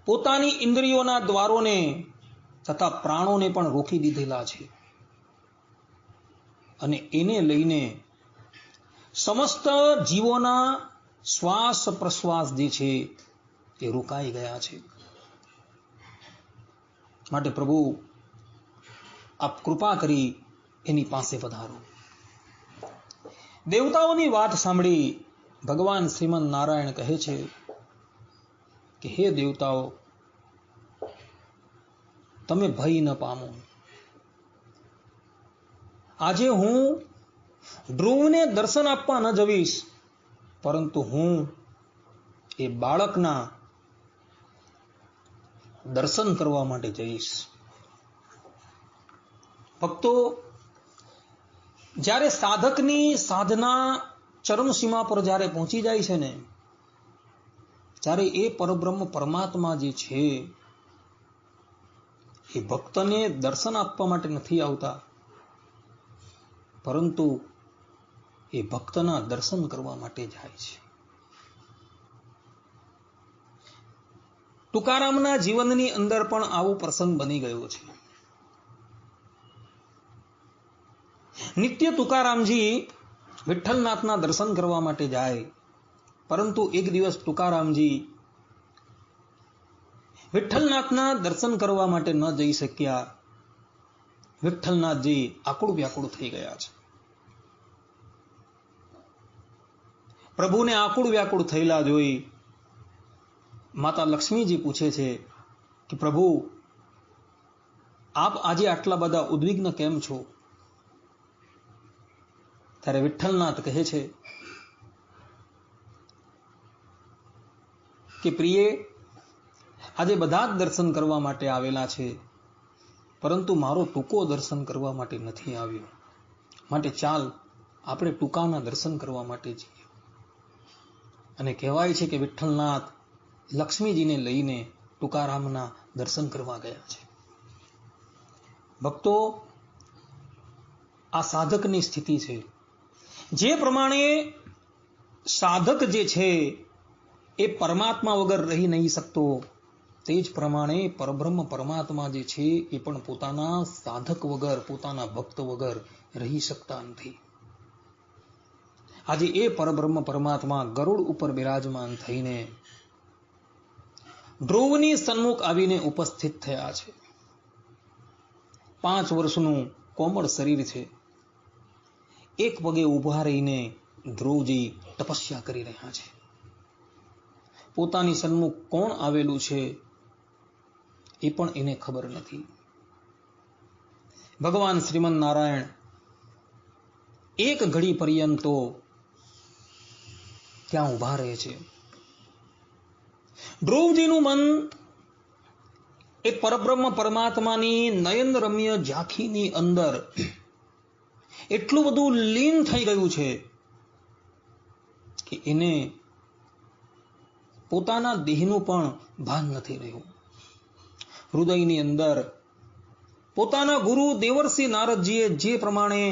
પોતાની ઇન્દ્રિયોના દ્વારોને તથા પ્રાણોને પણ રોકી દીધેલા છે અને એને લઈને સમસ્ત જીવોના શ્વાસ પ્રશ્વાસ જે છે એ રોકાઈ ગયા છે. માટે પ્રભુ, આપ કૃપા કરી એની પાસે પધારો. દેવતાઓની વાત સાંભળી ભગવાન શ્રીમદ નારાયણ કહે છે કે હે દેવતાઓ, તમે ભય ન પામો. આજે હું ધ્રુવને દર્શન આપવા ન જવીશ, પરંતુ હું એ બાળકના દર્શન કરવા માટે જઈશ. ભક્તો, જ્યારે સાધકની સાધના ચરમસીમા પર જ્યારે પહોંચી જાય છે ને, ત્યારે એ પરબ્રહ્મ પરમાત્મા જે છે એ ભક્તને દર્શન આપવા માટે નથી આવતા, પરંતુ એ ભક્તના દર્શન કરવા માટે જાય છે. તુકારામના જીવનની અંદર પણ આવો પ્રસંગ બની ગયો છે. નિત્ય તુકારામજી વિઠ્ઠલનાથના દર્શન કરવા માટે જાય, પરંતુ એક દિવસ તુકારામજી વિઠ્ઠલનાથના દર્શન કરવા માટે ન જઈ શક્યા. વિઠ્ઠલનાથજી આકુળ વ્યાકુળ થઈ ગયા છે. પ્રભુને આકુળ વ્યાકુળ થયેલા જોઈ માતા લક્ષ્મીજી પૂછે છે કે પ્રભુ, આપ આજે આટલા બધા ઉદ્વિગ્ન કેમ છો? ત્યારે વિઠ્ઠલનાથ કહે છે કે પ્રિયે, આજે બધા જ દર્શન કરવા માટે આવેલા છે, પરંતુ મારો ટૂંકો દર્શન કરવા માટે નથી આવ્યો. માટે ચાલ આપણે ટૂંકાના દર્શન કરવા માટે જઈએ. અને કહેવાય છે કે વિઠ્ઠલનાથ લક્ષ્મીજીને લઈને તુકારામના દર્શન કરવા ગયા છે. ભક્તો, આ સાધકની સ્થિતિ છે. જે પ્રમાણે સાધક જે છે એ પરમાત્મા વગર રહી નહીં શકતો, તે જ પ્રમાણે પરબ્રહ્મ પરમાત્મા જે છે એ પણ પોતાના સાધક વગર, પોતાના ભક્ત વગર રહી શકતા નથી. આજે એ પરબ્રહ્મ પરમાત્મા ગરુડ ઉપર બિરાજમાન થઈને ધ્રુવની સન્મુખ આવીને ઉપસ્થિત થયા છે. 5 વર્ષનું કોમળ શરીર છે. એક પગે ઊભા રહીને ધ્રુવજી તપસ્યા કરી રહ્યા છે. પોતાની સન્મુખ કોણ આવેલું છે એ પણ એને ખબર નથી. ભગવાન શ્રીમદ નારાયણ એક ઘડી પર્યંતો ત્યાં ઊભા રહે છે. ધ્રુવજીનું મન એ પરબ્રહ્મ પરમાત્માની નયન રમ્ય ઝાંખીની અંદર એટલું બધું લીન થઈ ગયું છે કે એને પોતાના દેહનું પણ ભાન નથી રહ્યું. હૃદયની અંદર પોતાના ગુરુ દેવર્ષિ નારદજીએ જે પ્રમાણે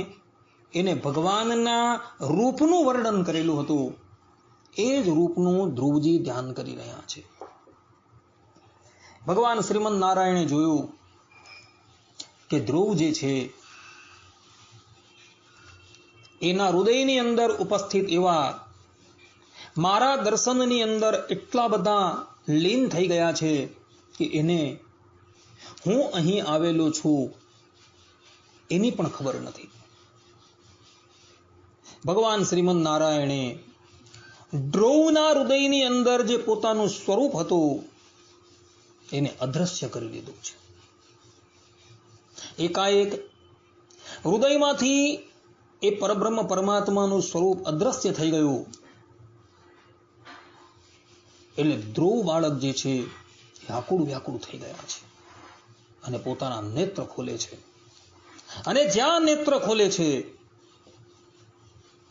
એને ભગવાનના રૂપનું વર્ણન કરેલું હતું, એ જ રૂપનું ધ્રુવજી ધ્યાન કરી રહ્યા છે. ભગવાન શ્રીમદ નારાયણે જોયું કે ધ્રુવ જે છે એના હૃદયની અંદર ઉપસ્થિત એવા મારા દર્શનની અંદર એટલા બધા લીન થઈ ગયા છે કે એને હું અહીં આવેલો છું એની પણ ખબર નથી. ભગવાન શ્રીમદ નારાયણે ધ્રુવના હૃદયની અંદર જે પોતાનું સ્વરૂપ હતું એને અદ્રશ્ય કરી લીધું છે. એકાએક હૃદયમાંથી એ પરબ્રહ્મ પરમાત્માનું સ્વરૂપ અદ્રશ્ય થઈ ગયું. એટલે ધ્રુવ બાળક જે છે એ આકુળ વ્યાકુળ થઈ ગયા છે અને પોતાના નેત્ર ખોલે છે. અને જ્યાં નેત્ર ખોલે છે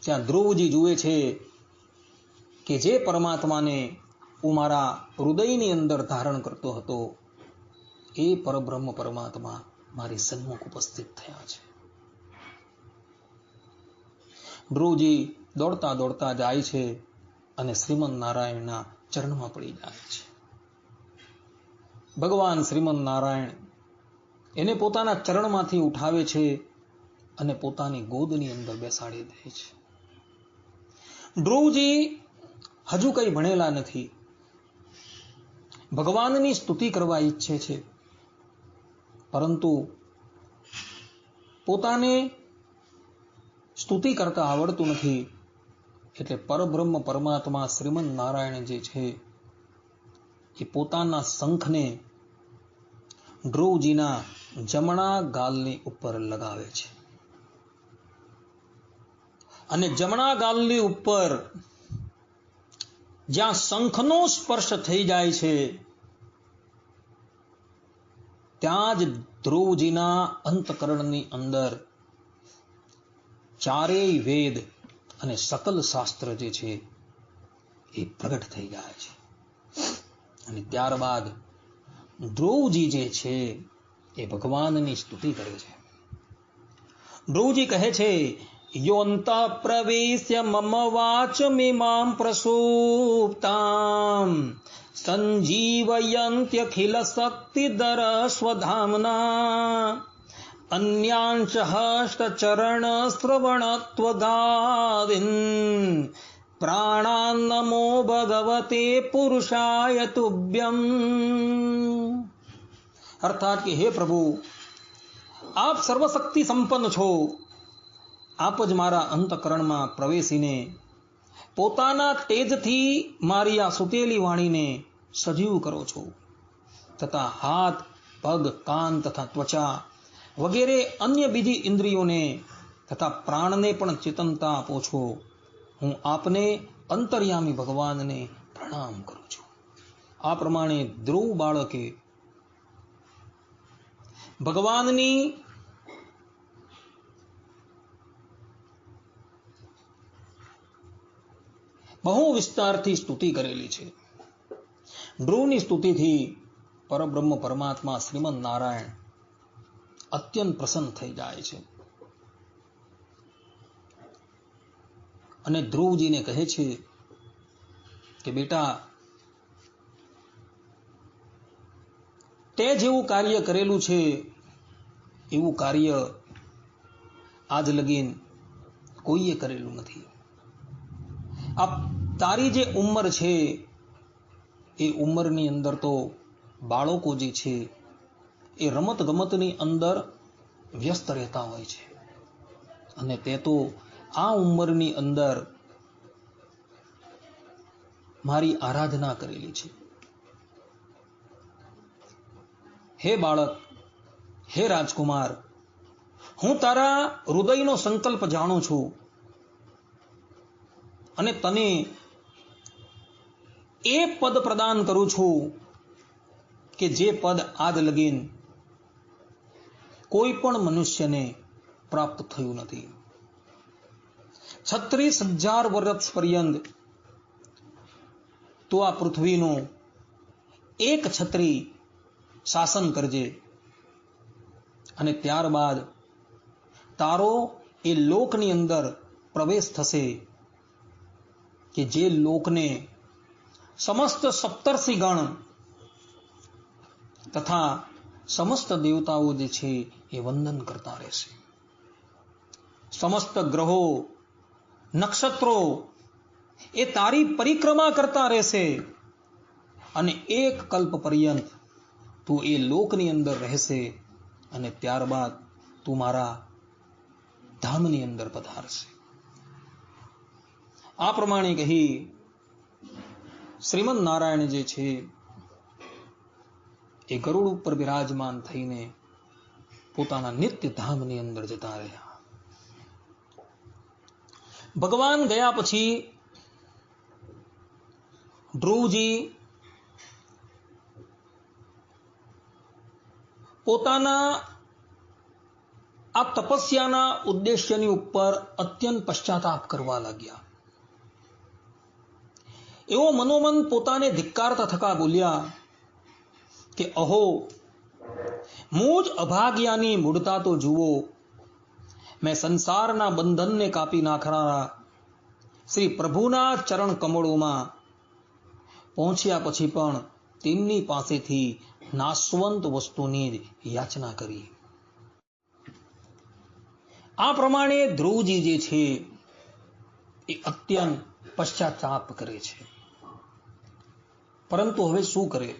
ત્યાં ધ્રુવજી જુએ છે કે જે પરમાત્માને હું મારા હૃદયની અંદર ધારણ કરતો હતો એ પરબ્રહ્મ પરમાત્મા મારી સન્મુખ ઉપસ્થિત થયા છે. ધ્રુવજી દોડતા દોડતા જાય છે અને શ્રીમદ નારાયણના ચરણમાં પડી જાય છે. ભગવાન શ્રીમદ નારાયણ એને પોતાના ચરણમાંથી ઉઠાવે છે અને પોતાની ગોદની અંદર બેસાડી દે છે. ધ્રુવજી હજુ કંઈ ભણેલા નથી, ભગવાનની સ્તુતિ કરવા ઈચ્છે છે, પરંતુ પોતાને સ્તુતિ કરતા આવડતું નથી. એટલે પરબ્રહ્મ પરમાત્મા શ્રીમદ નારાયણ જે છે એ પોતાના શંખને ધ્રુવજીના જમણા ગાલની ઉપર લગાવે છે અને જમણા ગાલની ઉપર જ્યાં શંખનો સ્પર્શ થઈ જાય છે ત્યાં જ ધ્રુવજીના અંતકરણની અંદર ચારેય વેદ અને સકલ શાસ્ત્ર જે છે એ પ્રગટ થઈ જાય છે. અને ત્યારબાદ ધ્રુવજી જે છે એ ભગવાનની સ્તુતિ કરે છે. ધ્રુવજી કહે છે, યોऽन्तઃ પ્રવેશ્ય મમ વાચમિમાં પ્રસુપ્તાં સંજીવયન્ત્યખિલ શક્તિધર સ્વધામ્ના अन्यांश हस्तचरण श्रवणत्वगादिन् प्राणान्नमो भगवते पुरुषाय तुभ्यम्. अर्थात कि हे प्रभु, आप सर्वशक्ति संपन्न છો, આપ જ મારા અંતકરણમાં પ્રવેશીને પોતાના તેજથી મારી આ સુતેલી વાણીને સજીવ કરો છો તથા હાથ, પગ, કાન તથા ત્વચા વગેરે અન્ય બીજી ઇન્દ્રિયોને તથા પ્રાણને પણ ચેતનતા આપો છો. હું આપને અંતર્યામી ભગવાનને પ્રણામ કરું છું. આ પ્રમાણે ધ્રુવ બાળકે ભગવાનની બહુ વિસ્તારથી સ્તુતિ કરેલી છે. ધ્રુવની સ્તુતિથી પરબ્રહ્મ પરમાત્મા શ્રીમદ નારાયણ અત્યંત પ્રસન્ન થઈ જાય છે અને ધ્રુવજીને કહે છે કે બેટા, તે જેવું કાર્ય કરેલું છે એવું કાર્ય આજ લગીન કોઈએ કરેલું નથી. આ તારી જે ઉંમર છે એ ઉંમરની અંદર તો બાળકો જે છે એ રમત ગમતની અંદર વ્યસ્ત રહેતા હોય છે અને તે તો આ ઉંમરની અંદર મારી આરાધના કરેલી છે. હે બાળક, હે રાજકુમાર, હું તારા હૃદયનો સંકલ્પ જાણું છું અને તને એ પદ પ્રદાન કરું છું કે જે પદ આજ લગીન કોઈ પણ મનુષ્યને પ્રાપ્ત થયું નથી. 36,000 વર્ષ પર્યંત તો આ પૃથ્વીનું એક છત્રી શાસન કરજે અને ત્યારબાદ તારો એ લોકની અંદર પ્રવેશ થશે કે જે લોકને સમસ્ત સપ્તર્ષિ ગણ તથા સમસ્ત દેવતાઓ જે છે એ વંદન કરતા રહેશે. સમસ્ત ગ્રહો નક્ષત્રો એ તારી પરિક્રમા કરતા રહેશે અને એક કલ્પ પર્યંત તું એ લોકની અંદર રહેશે અને ત્યારબાદ તું મારા ધામની અંદર પધારશે. આ પ્રમાણે કહી શ્રીમદ નારાયણ જે છે એ ગરુડ ઉપર બિરાજમાન થઈને પોતાના નિત્ય ધામની અંદર જતા રહ્યા. ભગવાન ગયા પછી ધ્રુવજી પોતાના આ તપસ્યાના ઉદ્દેશ્યની ઉપર અત્યંત પશ્ચાતાપ કરવા લાગ્યા. એવો મનોમન પોતાને ધિક્કારતા થકા બોલ્યા કે અહો, મુજ અભાગ્યાની મૂળતા તો જુઓ. મેં સંસારના બંધનને કાપી નાખનારા શ્રી પ્રભુના ચરણ કમળોમાં પહોંચ્યા પછી પણ તેમની પાસેથી નાશવંત વસ્તુની જ યાચના કરી. આ પ્રમાણે ધ્રુવજી જે છે એ અત્યંત પશ્ચાતાપ કરે છે. પરંતુ હવે શું કરે?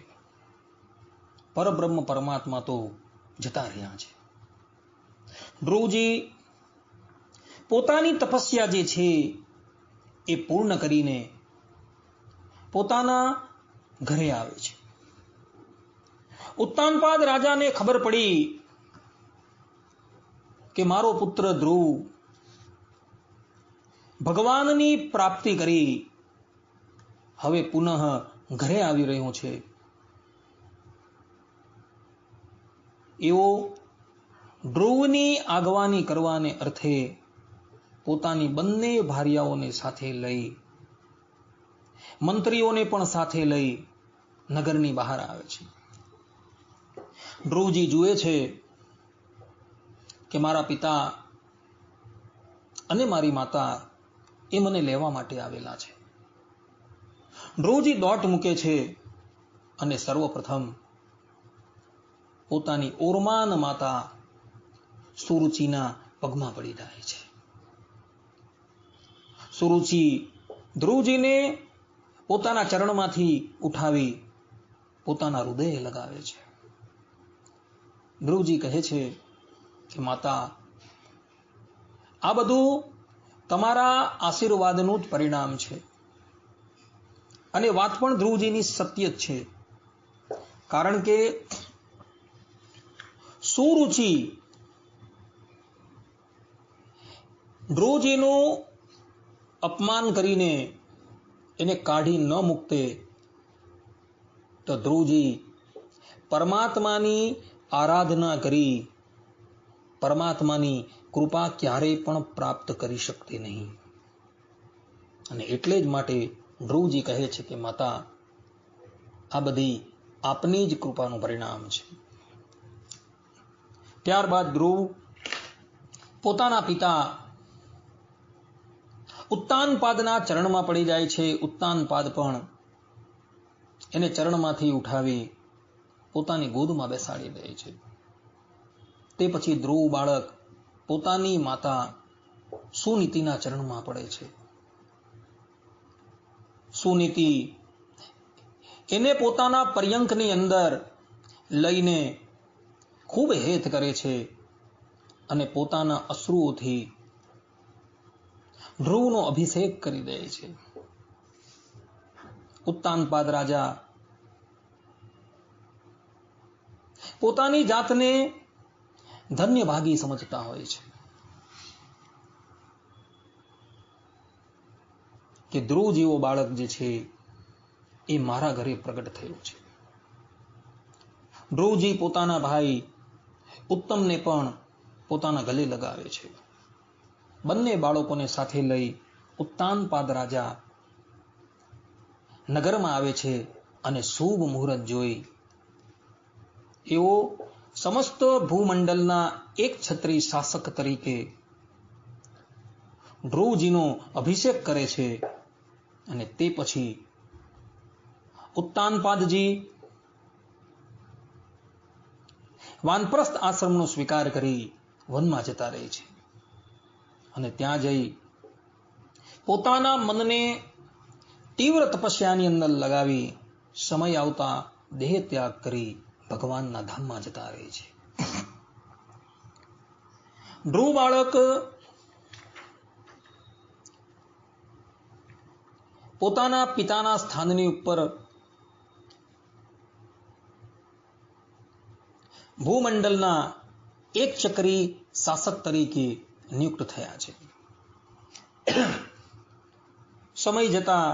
પરબ્રહ્મ પરમાત્મા તો જતા રહ્યા છે. ધ્રુવજી પોતાની તપસ્યા જે છે એ પૂર્ણ કરીને પોતાના ઘરે આવે છે. ઉત્તાનપાદ રાજાને ખબર પડી કે મારો પુત્ર ધ્રુવ ભગવાનની પ્રાપ્તિ કરી હવે પુનઃ ઘરે આવી રહ્યો છે. એવો ધ્રુવની આગવાની કરવાને અર્થે પોતાની બંને ભાર્યાઓને સાથે લઈ, મંત્રીઓને પણ સાથે લઈ નગરની બહાર આવે છે. ધ્રુવજી જુએ છે કે મારા પિતા અને મારી માતા એ મને લેવા માટે આવેલા છે. ધ્રુવજી દોટ મૂકે છે અને સર્વપ્રથમ પોતાની ઓરમાન માતા સુરુચિના પગમાં પડી જાય છે. સુરુચિ ધ્રુવજીને પોતાના ચરણમાંથી ઉઠાવી પોતાના હૃદયે લગાવે છે. ધ્રુવજી કહે છે કે માતા, આ બધું તમારા આશીર્વાદનું જ પરિણામ છે. અને વાત પણ ધ્રુવજીની સત્ય જ છે. કારણ કે સુરુચિ ધ્રુવજીનું અપમાન કરીને એને કાઢી ન મૂકતે તો ધ્રુવજી પરમાત્માની આરાધના કરી પરમાત્માની કૃપા ક્યારેય પણ પ્રાપ્ત કરી શકતી નહીં. અને એટલે જ માટે ધ્રુવજી કહે છે કે માતા, આ બધી આપની જ કૃપાનું પરિણામ છે. ત્યારબાદ ધ્રુવ પોતાના પિતા ઉત્તાનપાદના ચરણમાં પડી જાય છે. ઉત્તાનપાદ પણ એને ચરણમાંથી ઉઠાવી પોતાની ગોદમાં બેસાડી દે છે. તે પછી ધ્રુવ બાળક પોતાની માતા સુનીતિના ચરણમાં પડે છે. સુનીતિ એને પોતાના પર્યંકની અંદર લઈને ખૂબ હેત કરે છે અને પોતાના અશ્રુઓથી ધ્રુવનો અભિષેક કરી દે છે. ઉત્તાનપાદ રાજા પોતાની જાતને ધન્ય ભાગી સમજતા હોય છે કે ધ્રુવ જેવો બાળક જે છે એ મારા ઘરે પ્રગટ થયો છે. ધ્રુવજી પોતાના ભાઈ ઉત્તમને પણ પોતાના ગલે લગાવે છે. બંને બાળકોને સાથે લઈ ઉત્તાનપાદ રાજા નગરમાં આવે છે અને શુભ મુહૂર્ત જોઈ એવો સમસ્ત ભૂમંડળના એક છત્રી શાસક તરીકે ધ્રુવજીનો અભિષેક કરે છે. અને તે પછી ઉત્તાનપાદજી વાનપ્રસ્થ આશ્રમનો સ્વીકાર કરી વનમાં જતા રહે છે અને ત્યાં જઈ પોતાના મનને તીવ્ર તપસ્યાની અંદર લગાવી સમય આવતા દેહ ત્યાગ કરી ભગવાનના ધામમાં જતા રહે છે. ધ્રુવ બાળક પોતાના પિતાના સ્થાનની ઉપર ભૂમંડળના એક ચક્રી શાસક તરીકે નિયુક્ત થયા છે. સમય જતા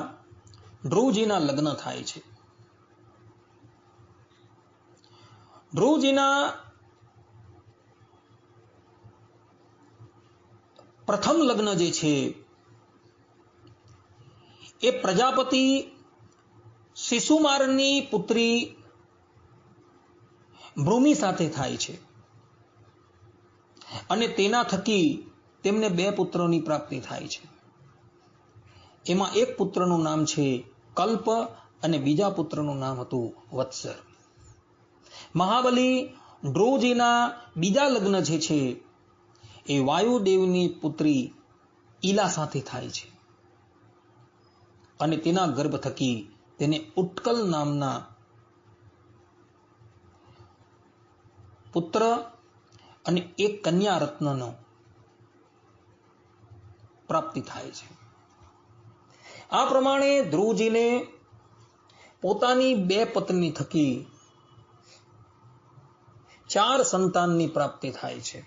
ધ્રુવજીના લગ્ન થાય છે. ધ્રુવજીના પ્રથમ લગ્ન જે છે એ પ્રજાપતિ શિશુમારની પુત્રી ભૃમિ સાથે થાય છે અને તેના થકી તેમને 2 પુત્રોની પ્રાપ્તિ થાય છે. એમાં એક પુત્રનું નામ છે કલ્પ અને બીજા પુત્રનું નામ હતું વત્સર. મહાબલી ધ્રુવજીના બીજા લગ્ન જે છે એ વાયુદેવની પુત્રી ઈલા સાથે થાય છે અને તેના ગર્ભ થકી તેને ઉત્કલ નામના પુત્ર અને એક કન્યા રત્નનો પ્રાપ્તિ થાય છે. આ પ્રમાણે ધ્રુવજીને પોતાની 2 પત્ની થકી 4 સંતાનની પ્રાપ્તિ થાય છે.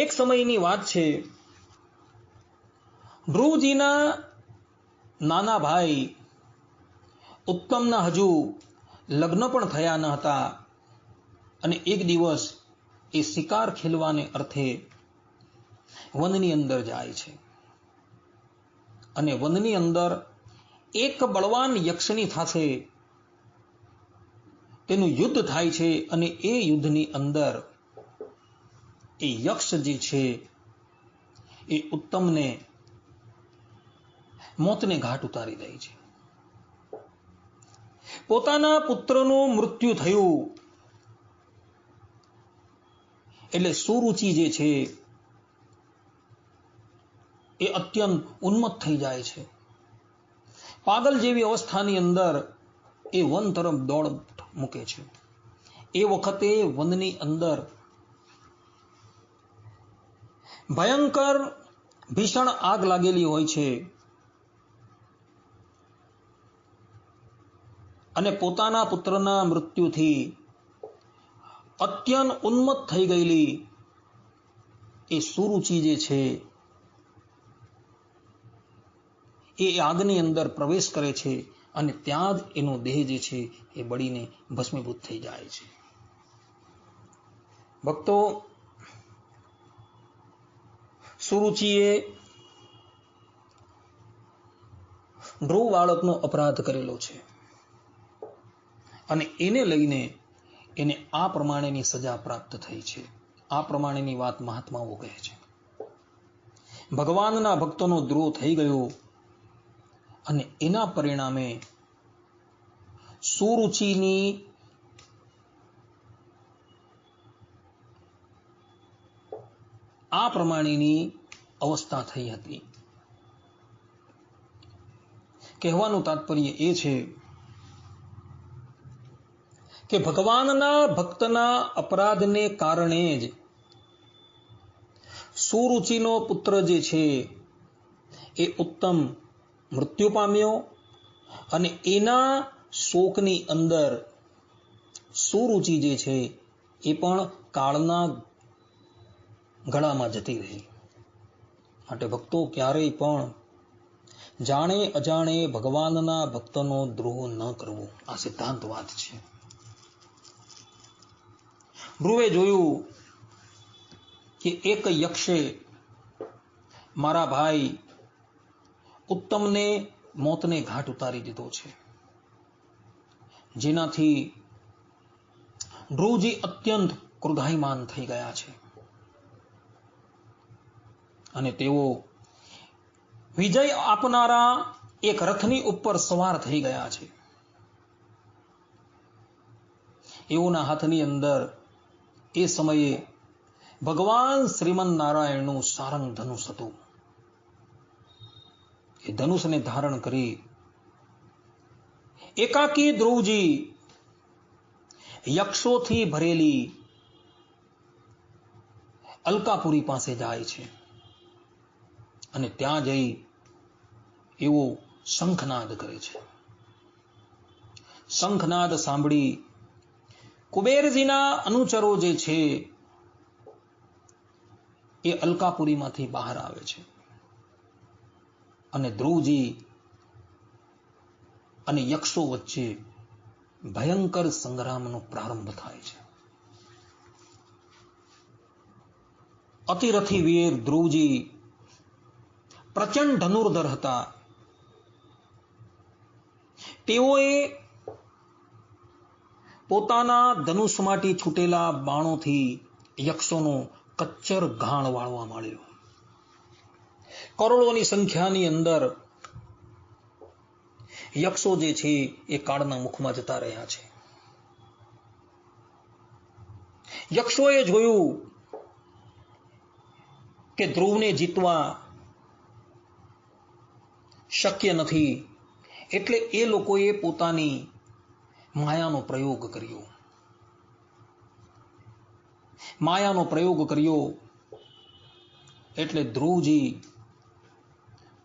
એક સમયની વાત છે, ધ્રુવજીના નાના ભાઈ ઉત્તમના હજુ લગ્ન પણ થયા ન હતા અને એક દિવસ એ શિકાર ખેલવાને અર્થે વનની અંદર જાય છે અને વનની અંદર એક બળવાન યક્ષની સાથે તેનું યુદ્ધ થાય છે અને એ યુદ્ધની અંદર એ યક્ષ જે છે એ ઉત્તમને મોતને ઘાટ ઉતારી દે છે. પોતાના પુત્રનું મૃત્યુ થયું એટલે સુરુચિ જે છે એ અત્યંત ઉન્મત્ત થઈ જાય છે. પાગલ જેવી અવસ્થાની અંદર એ વન તરફ દોડ મૂકે છે. એ વખતે વનની અંદર ભયંકર ભીષણ આગ લાગેલી હોય છે અને પોતાના પુત્રના મૃત્યુથી અત્યંત ઉન્મત્ત થઈ ગયેલી એ સુરુચિ જે છે એ આગની અંદર પ્રવેશ કરે છે અને ત્યાં જ એનો દેહ જે છે એ બળીને ભસ્મીભૂત થઈ જાય છે. ભક્તો, સુરુચિએ ધ્રુવ બાળકનો અપરાધ કરેલો છે અને એને લઈને એને આ પ્રમાણેની સજા પ્રાપ્ત થઈ છે. આ પ્રમાણેની વાત મહાત્માઓ કહે છે. ભગવાનના ભક્તોનો દ્રોહ થઈ ગયો અને એના પરિણામે સુરુચિની આ પ્રમાણેની અવસ્થા થઈ હતી. કહેવાનું તાત્પર્ય એ છે કે ભગવાનના ભક્તના અપરાધને કારણે જ સુરુચિનો પુત્ર જે છે એ ઉત્તમ મૃત્યુ પામ્યો અને એના શોકની અંદર સુરુચિ જે છે એ પણ કાળના ગળામાં જતી રહી. માટે ભક્તો, ક્યારેય પણ જાણે અજાણે ભગવાનના ભક્તનો દ્રોહ ન કરવો, આ સિદ્ધાંત વાત છે. ધ્રુવે જોયું કે એક યક્ષે મારા ભાઈ ઉત્તમને મોતને ઘાટ ઉતારી દીધો છે, જેનાથી ધ્રુવજી અત્યંત ક્રોધાયમાન થઈ ગયા છે અને તેઓ વિજય આપનારા એક રથની ઉપર સવાર થઈ ગયા છે એઓના હાથની અંદર એ સમયે ભગવાન શ્રીમન નારાયણનું સારંગ ધનુષ હતું. એ ધનુષને ધારણ કરી એકાકી ધ્રુવજી યક્ષોથી ભરેલી અલકાપુરી પાસે જાય છે અને ત્યાં જઈ એવો શંખનાદ કરે છે. શંખનાદ સાંભળી કુબેરજીના અનુચરો જે છે એ અલકાપુરીમાંથી બહાર આવે છે અને ધ્રુવજી અને યક્ષો વચ્ચે ભયંકર સંગ્રામનો પ્રારંભ થાય છે. અતિરથી વીર ધ્રુવજી પ્રચંડ ધનુર્ધર હતા. તેઓએ પોતાના ધનુષમાંથી છૂટેલા બાણોથી યક્ષોનો કચ્ચર ઘાણ વાળવા માંડ્યો. કરોડોની સંખ્યાની અંદર યક્ષો જે છે એ કાળના મુખમાં જતા રહ્યા છે. યક્ષોએ જોયું કે ધ્રુવને જીતવા શક્ય નથી, એટલે એ લોકોએ પોતાની માયાનો પ્રયોગ કર્યો. માયાનો પ્રયોગ કર્યો એટલે ધ્રુવજી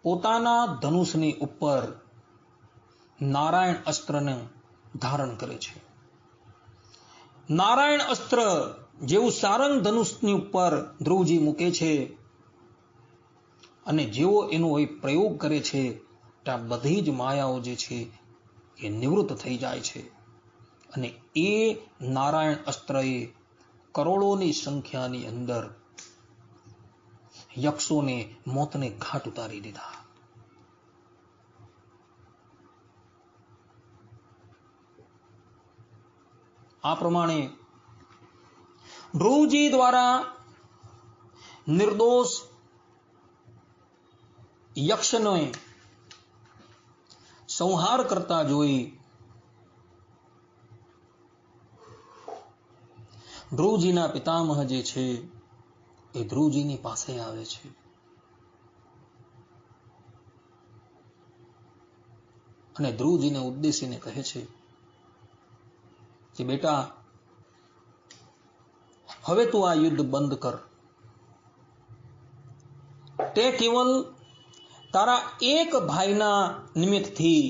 પોતાના ધનુષની ઉપર નારાયણ અસ્ત્રને ધારણ કરે છે. નારાયણ અસ્ત્ર જેવું સારંગ ધનુષની ઉપર ધ્રુવજી મૂકે છે અને જેવો એનો પ્રયોગ કરે છે ત્યાં બધી જ માયાઓ જે છે એ નિવૃત્ત થઈ જાય છે અને એ નારાયણ અસ્ત્રએ કરોડોની સંખ્યાની અંદર યક્ષોને મોતને ઘાટ ઉતારી દીધા. આ પ્રમાણે ધ્રુવજી દ્વારા નિર્દોષ યક્ષનો સંહાર કરતા જોઈ ધ્રુવજીના પિતામહ જે છે એ ધ્રુવજીની પાસે આવે છે. અને ધ્રુવજીને ઉદ્દેશીને કહે છે કે બેટા, હવે તું આ યુદ્ધ બંધ કર. તે કેવલ તારા એક ભાઈના નિમિત્તથી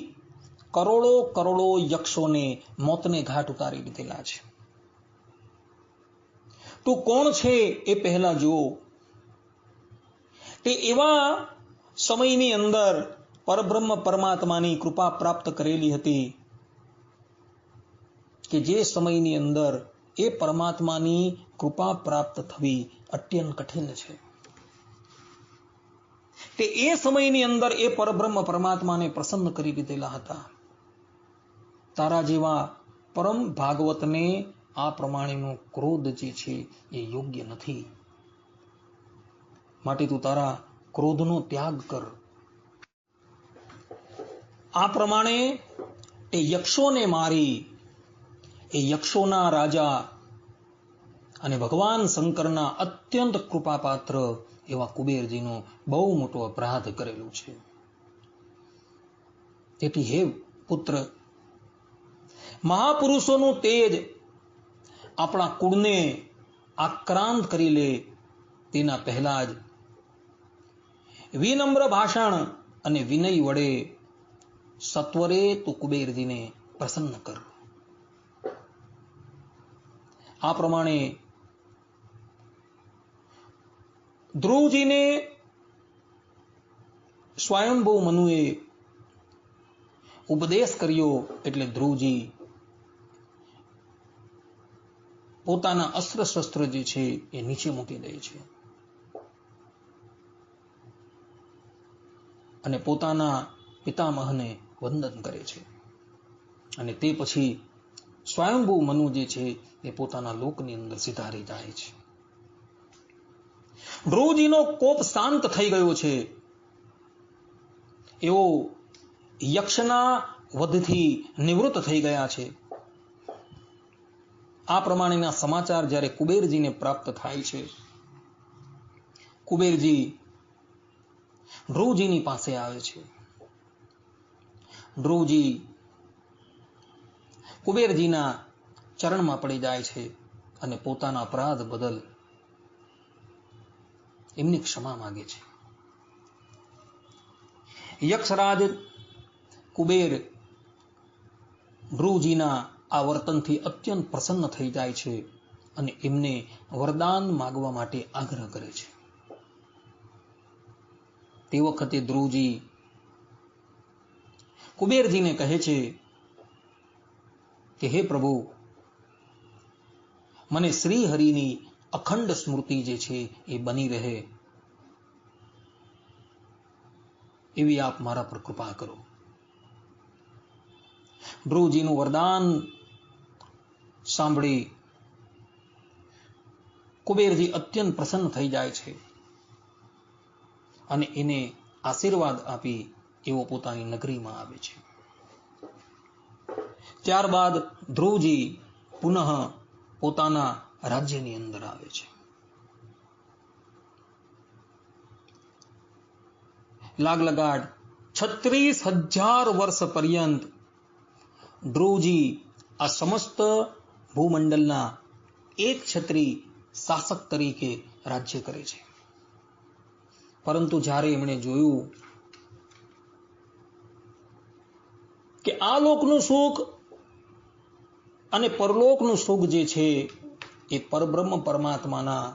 કરોડો કરોડો યક્ષોને મોતને ઘાટ ઉતારી દીધેલા છે. તું કોણ છે એ પહેલા જુઓ. તે એવા સમયની અંદર પરબ્રહ્મ પરમાત્માની કૃપા પ્રાપ્ત કરેલી હતી કે જે સમયની અંદર એ પરમાત્માની કૃપા પ્રાપ્ત થવી અત્યંત કઠિન છે. તે એ સમયની અંદર એ પરબ્રહ્મ પરમાત્માને પ્રસન્ન કરી દીધેલા હતા. તારા જેવા પરમ ભાગવતને આ પ્રમાણેનો ક્રોધ જે છે એ યોગ્ય નથી. માટે તું તારા ક્રોધનો ત્યાગ કર. આ પ્રમાણે એ યક્ષોને મારી એ યક્ષોના રાજા અને ભગવાન શંકરના અત્યંત કૃપાપાત્ર એવા કુબેરજીનો બહુ મોટો અપરાધ કરેલું છે. તેથી હે પુત્ર, મહાપુરુષોનું તેજ આપણા કુળને આક્રાંત કરી લે તેના પહેલા જ વિનમ્ર ભાષણ અને વિનય વડે સત્વરે તું કુબેરજીને પ્રસન્ન કર. આ પ્રમાણે ધ્રુવજીને સ્વયંભૂ મનુએ ઉપદેશ કર્યો એટલે ધ્રુવજી પોતાના અસ્ત્ર શસ્ત્ર જે છે એ નીચે મૂકી દે છે અને પોતાના પિતામહને વંદન કરે છે. અને તે પછી સ્વયંભૂ મનુ જે છે એ પોતાના લોકની અંદર સિધારી જાય છે. ધ્રુવજીનો કોપ શાંત થઈ ગયો છે. એઓ યક્ષના વધથી નિવૃત્ત થઈ ગયા છે. આ પ્રમાણેના સમાચાર જ્યારે કુબેરજીને પ્રાપ્ત થાય છે, કુબેરજી ધ્રુવજીની પાસે આવે છે. ધ્રુવજી કુબેરજીના ચરણમાં પડી જાય છે અને પોતાના અપરાધ બદલ એમની ક્ષમા માંગે છે. યક્ષરાજ કુબેર ધ્રુવજીના આ વર્તનથી અત્યંત પ્રસન્ન થઈ જાય છે અને એમને વરદાન માગવા માટે આગ્રહ કરે છે. તે વખતે ધ્રુવજી કુબેરજીને કહે છે કે હે પ્રભુ, મને શ્રી હરિની અખંડ સ્મૃતિ જે છે એ બની રહે એવી આપ મારા પર કૃપા કરો. ધ્રુવજીનું વરદાન સાંભળી કુબેરજી અત્યંત પ્રસન્ન થઈ જાય છે અને એને આશીર્વાદ આપી એવો પોતાની નગરીમાં આવે છે. ત્યારબાદ ધ્રુવજી પુનઃ પોતાના રાજ્યની અંદર આવે છે. લાગલગાડ 36,000 વર્ષ પર્યંત ધ્રુવજી આ સમસ્ત ભૂમંડળના એક ક્ષત્રિય શાસક તરીકે રાજ્ય કરે છે. પરંતુ જ્યારે એમણે જોયું કે આ લોકનું સુખ અને પરલોકનું સુખ જે છે એ પરબ્રહ્મ પરમાત્માના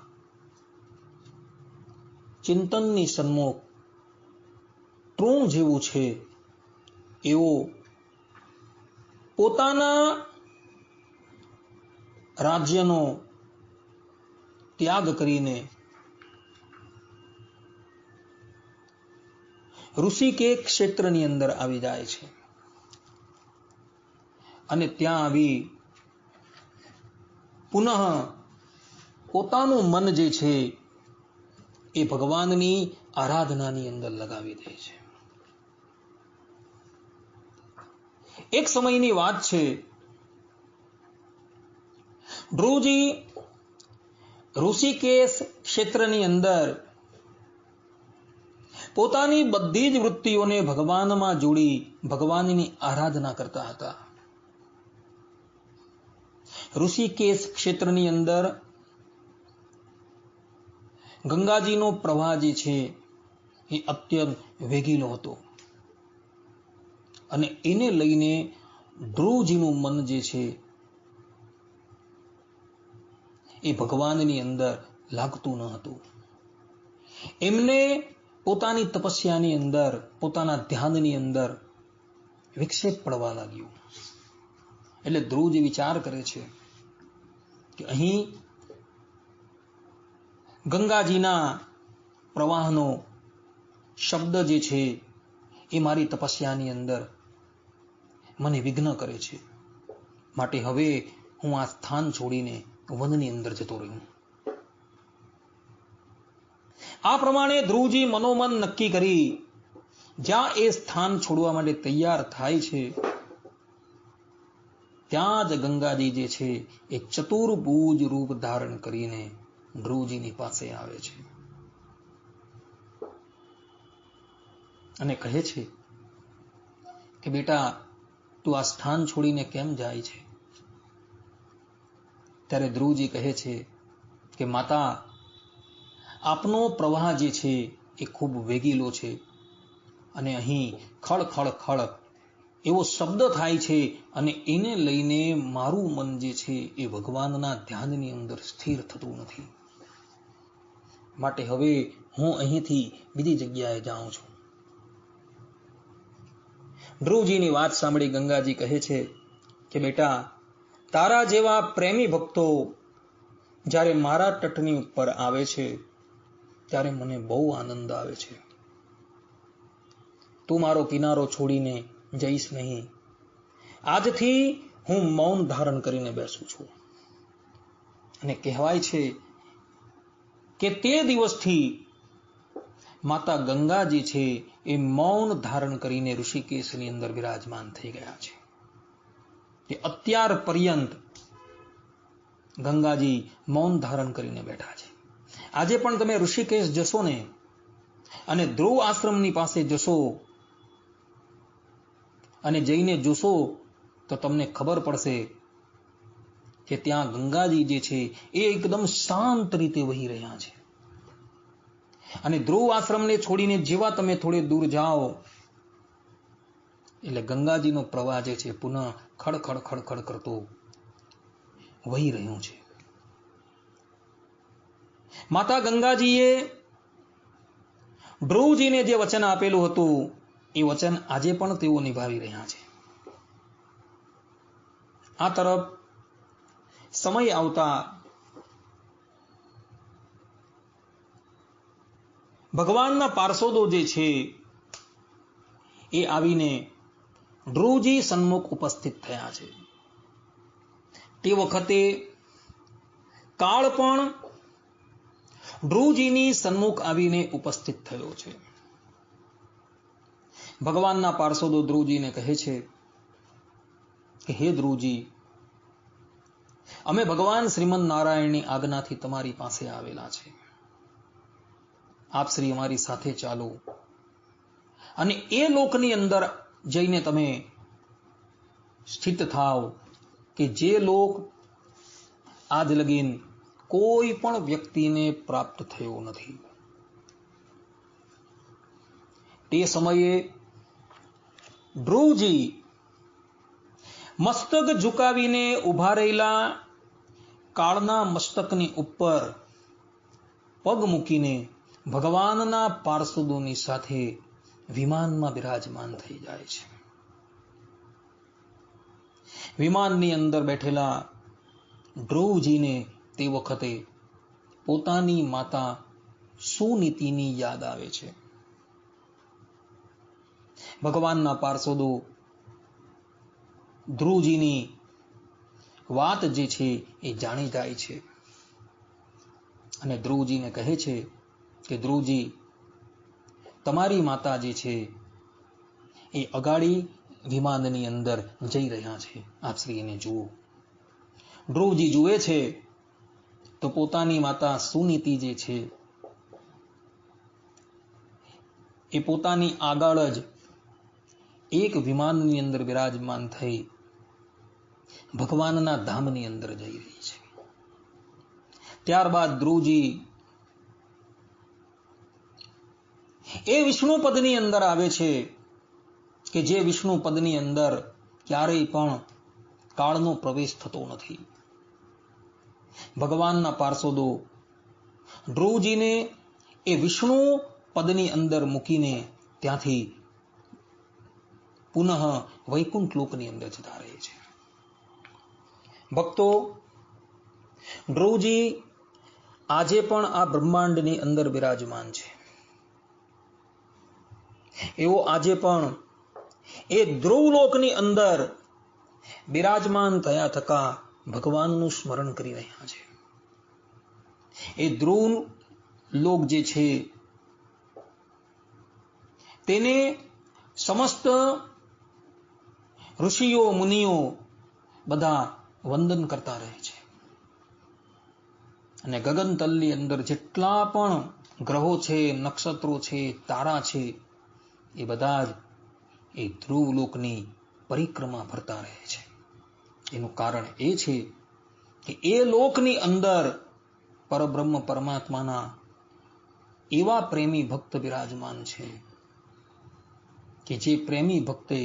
ચિંતનની સન્મુખ તૃણ જેવું છે, એવો પોતાના રાજ્યનો ત્યાગ કરીને ઋષિકેશ ક્ષેત્રની અંદર આવી જાય છે અને ત્યાં આવી પુનઃ પોતાનું મન જે છે એ ભગવાનની આરાધનાની અંદર લગાવી દે છે. એક સમયની વાત છે, ધ્રુવજી ઋષિકેશ ક્ષેત્રની અંદર પોતાની બધી જ વૃત્તિઓને ભગવાનમાં જોડી ભગવાનની આરાધના કરતા હતા. ઋષિકેશ ક્ષેત્રની અંદર ગંગાજીનો પ્રવાહ જે છે એ અત્યંત વેગીલો હતો અને એને લઈને ધ્રુવજીનું મન જે છે એ ભગવાનની અંદર લાગતું ન હતું. એમને પોતાની તપસ્યાની અંદર, પોતાના ધ્યાનની અંદર વિક્ષેપ પડવા લાગ્યું. એટલે ધ્રુવજી વિચાર કરે છે કે અહીં ગંગાજીના પ્રવાહનો શબ્દ જે છે એ મારી તપસ્યાની અંદર મને વિઘ્ન કરે છે, માટે હવે હું આ સ્થાન છોડીને વનની અંદર જતો રહ્યો. આ પ્રમાણે ધ્રુવજી મનોમન નક્કી કરી જ્યાં એ સ્થાન છોડવા માટે તૈયાર થાય છે, ત્યાં જ ગંગાજી જે છે એ ચતુર્ભુજ રૂપ ધારણ કરીને ધ્રુવજીની પાસે આવે છે અને કહે છે કે બેટા, તું આ સ્થાન છોડીને કેમ જાય છે? ત્યારે ધ્રુવજી કહે છે કે માતા, આપનો પ્રવાહ જે છે એ ખૂબ વેગીલો છે અને અહીં ખળ ખળ ખળ એવો શબ્દ થાય છે અને એને લઈને મારું મન જે છે એ ભગવાનના ધ્યાનની અંદર સ્થિર થતું નથી, માટે હવે હું અહીંથી બીજી જગ્યાએ જાઉં છું. ધ્રુવજીની વાત સાંભળી ગંગાજી કહે છે કે બેટા, તારા જેવા પ્રેમી ભક્તો જ્યારે મારા તટની ઉપર આવે છે ત્યારે મને બહુ આનંદ આવે છે. તું મારો કિનારો છોડીને જઈશ નહીં. આજથી હું મૌન ધારણ કરીને બેસું છું. અને કહેવાય છે કે તે દિવસથી માતા ગંગાજી છે એ મૌન ધારણ કરીને ઋષિકેશની અંદર વિરાજમાન થઈ ગયા છે. કે અત્યાર પર્યંત ગંગાજી મૌન ધારણ કરીને બેઠા છે. આજે પણ તમે ઋષિકેશ જશો ને અને ધ્રુવ આશ્રમની પાસે જશો અને જઈને જોશો તો તમને ખબર પડશે કે ત્યાં ગંગાજી જે છે એ એકદમ શાંત રીતે વહી રહ્યા છે. અને ધ્રુવ આશ્રમને છોડીને જેવા તમે થોડે દૂર જાઓ એટલે ગંગાજીનો પ્રવાહ જે છે પુનઃ ખડખડ ખડખડ કરતો વહી રહ્યું છે. માતા ગંગાજીએ ધ્રુવજીને જે વચન આપેલું હતું એ વચન આજે પણ તેઓ નિભાવી રહ્યા છે. આ તરફ સમય આવતા ભગવાનના પાર્ષદો જે છે એ આવીને ધ્રુવજી સન્મુખ ઉપસ્થિત થયા છે. તે વખતે કાળ પણ ધ્રુવજીની સન્મુખ આવીને ઉપસ્થિત થયો છે. ભગવાનના પાર્ષદો ધ્રુવજીને કહે છે કે હે ધ્રુવજી, અમે ભગવાન શ્રીમદ નારાયણની આજ્ઞાથી તમારી પાસે આવેલા છે. આપ શ્રી અમારી સાથે ચાલો અને એ લોકની અંદર જઈને તમે સ્થિત થાવ કે જે લોક આજ લગીન કોઈ પણ વ્યક્તિને પ્રાપ્ત થયો નથી. તે સમયે ધ્રુવજી મસ્તક ઝુકાવીને ઉભા રહેલા કાળના મસ્તકની ઉપર પગ મૂકીને ભગવાનના પાર્ષદોની સાથે વિમાનમાં બિરાજમાન થઈ જાય છે. વિમાનની અંદર બેઠેલા ધ્રુવજીને તે વખતે પોતાની માતા સુનીતિની યાદ આવે છે. ભગવાનના પાર્ષદો ધ્રુવજીની વાત જે છે એ જાણી જાય છે અને ધ્રુવજીને કહે છે કે ધ્રુવજી, તમારી માતા જે છે એ અગાડી વિમાનની અંદર જઈ રહ્યા છે, આપ શ્રી એને જુઓ. ધ્રુવજી જુએ છે તો પોતાની માતા સુનીતિ જે છે એ પોતાની આગળ જ એક વિમાનની અંદર બિરાજમાન થઈ ભગવાનના ધામની અંદર જઈ રહી છે. ત્યારબાદ ધ્રુવજી એ વિષ્ણુ પદની અંદર આવે છે કે જે વિષ્ણુ પદની અંદર ક્યારેય પણ કાળનો પ્રવેશ થતો નથી. ભગવાનના પાર્ષદો ધ્રુવજીને એ વિષ્ણુ પદની અંદર મૂકીને ત્યાંથી પુનઃ વૈકુંઠ લોકની અંદર જતા રહે છે. ભક્તો, ધ્રુવજી આજે પણ આ બ્રહ્માંડની અંદર બિરાજમાન છે. એવો આજે પણ એ ધ્રુવલોકની અંદર બિરાજમાન થયા થકા ભગવાનનું સ્મરણ કરી રહ્યા છે. એ ધ્રુવ લોક જે છે તેને સમસ્ત ઋષિઓ મુનિઓ બધા વંદન કરતા રહે છે. અને ગગનતલની અંદર જેટલા પણ ગ્રહો છે, નક્ષત્રો છે, તારા છે, એ બધા જ એ ધ્રુવલોકની પરિક્રમા ફરતા રહે છે. એનું કારણ એ છે કે એ લોકની અંદર પરબ્રહ્મ પરમાત્માના એવા પ્રેમી ભક્ત બિરાજમાન છે કે જે પ્રેમી ભક્તે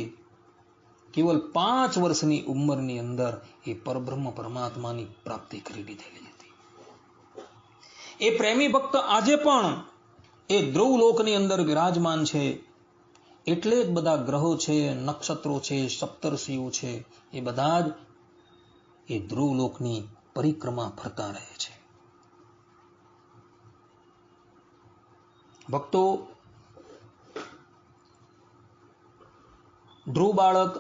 કેવલ 5 વર્ષની ઉંમરની અંદર એ પરબ્રહ્મ પરમાત્માની પ્રાપ્તિ કરી લીધેલી હતી. એ પ્રેમી ભક્ત આજે પણ એ ધ્રુવલોકની અંદર બિરાજમાન છે. એટલે જ બધા ગ્રહો છે, નક્ષત્રો છે, સપ્તર્ષિઓ છે, એ બધા જ એ ધ્રુવલોકની પરિક્રમા ફરતા રહે છે. ભક્તો, ધ્રુવ બાળક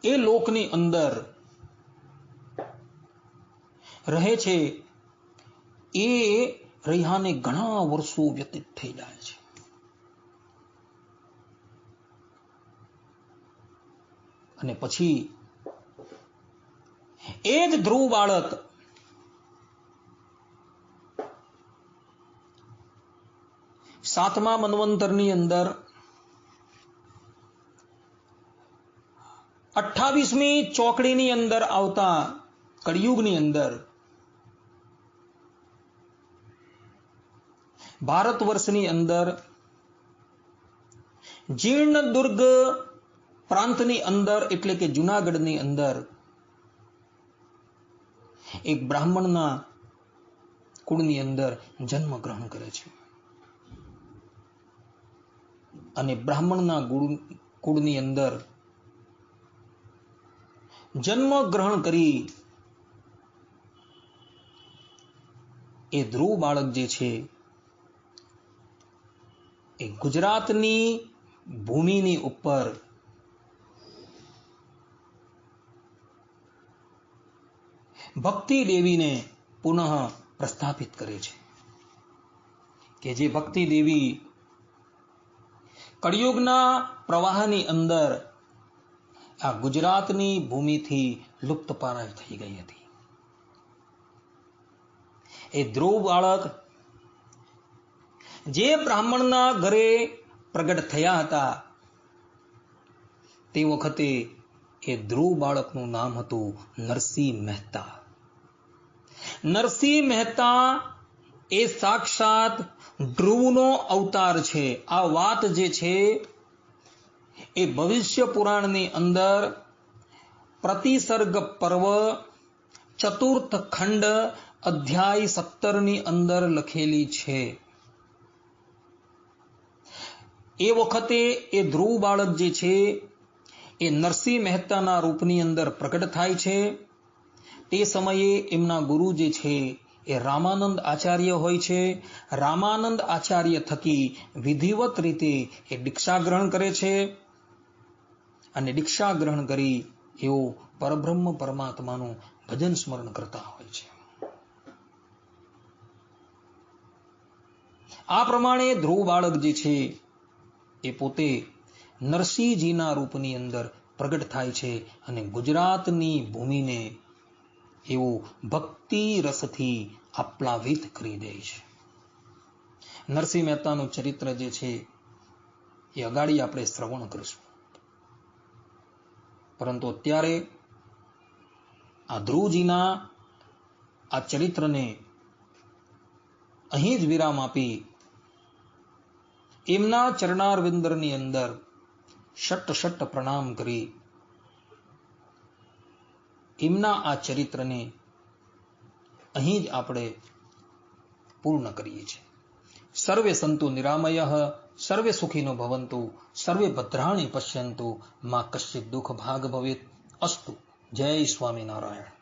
એ લોકની અંદર રહે છે. એ રહ્યાને ઘણા વર્ષો વ્યતીત થઈ જાય છે. અને પછી એ જ ધ્રુવ બાળક સાતમા મન્વંતરની અંદર 28મી ચોકડીની અંદર આવતા કળિયુગની અંદર ભારત વર્ષની અંદર જીર્ણ દુર્ગ પ્રાંતની અંદર એટલે કે જૂનાગઢની અંદર એક બ્રાહ્મણના કુળની અંદર જન્મ ગ્રહણ કરે છે અને બ્રાહ્મણના કુળની અંદર જન્મ ગ્રહણ કરી એ ધ્રુવ બાળક જે છે એ ગુજરાતની ભૂમિની ઉપર ભક્તિ દેવીને પુનઃ પ્રસ્થાપિત કરે છે કે જે ભક્તિ દેવી કળિયુગના પ્રવાહની અંદર આ ગુજરાતની ભૂમિથી લુપ્તપ્રાય થઈ ગઈ હતી. એ ધ્રુવ બાળક જે બ્રાહ્મણના ઘરે પ્રગટ થયા હતા તે વખતે એ ધ્રુવ બાળકનું નામ હતું નરસિંહ મહેતા. નરસિંહ મહેતા એ સાક્ષાત ધ્રુવનો અવતાર છે. આ વાત જે છે એ ભવિષ્ય પુરાણની અંદર પ્રતિસર્ગ પર્વ ચતુર્થ ખંડ અધ્યાય 17ની અંદર લખેલી છે. એ વખતે એ ધ્રુવ બાળક જે છે એ નરસિંહ મહેતાના રૂપની અંદર પ્રગટ થાય છે. તે સમયે એમના ગુરુ જે છે એ રામાનંદ આચાર્ય હોય છે. રામાનંદ આચાર્ય થકી વિધિવત રીતે એ દીક્ષા ગ્રહણ કરે છે અને દીક્ષા ગ્રહણ કરી એઓ પરબ્રહ્મ પરમાત્માનું ભજન સ્મરણ કરતા હોય છે. આ પ્રમાણે ધ્રુવ બાળક જે છે એ પોતે નરસિંહજીના રૂપની અંદર પ્રગટ થાય છે અને ગુજરાતની ભૂમિને એવું ભક્તિ રસથી આપ્લાવિત કરી દે છે. નરસિંહ મહેતાનું ચરિત્ર જે છે એ અગાડી આપણે શ્રવણ કરીશું, પરંતુ અત્યારે આ ધ્રુવજીના આ ચરિત્રને અહીં જ વિરામ આપી એમના ચરણારવિંદની અંદર શટ પ્રણામ કરી એમના આ ચરિત્રને અહીં જ આપણે પૂર્ણ કરીએ છીએ. સર્વે સંતુ નિરામયઃ, સર્વે સુખીનો ભવંતુ, સર્વે ભદ્રાણિ પશ્યંતુ, મા કશ્ચિત દુઃખ ભાગ ભવેત. અસ્તુ. જય સ્વામિનારાયણ.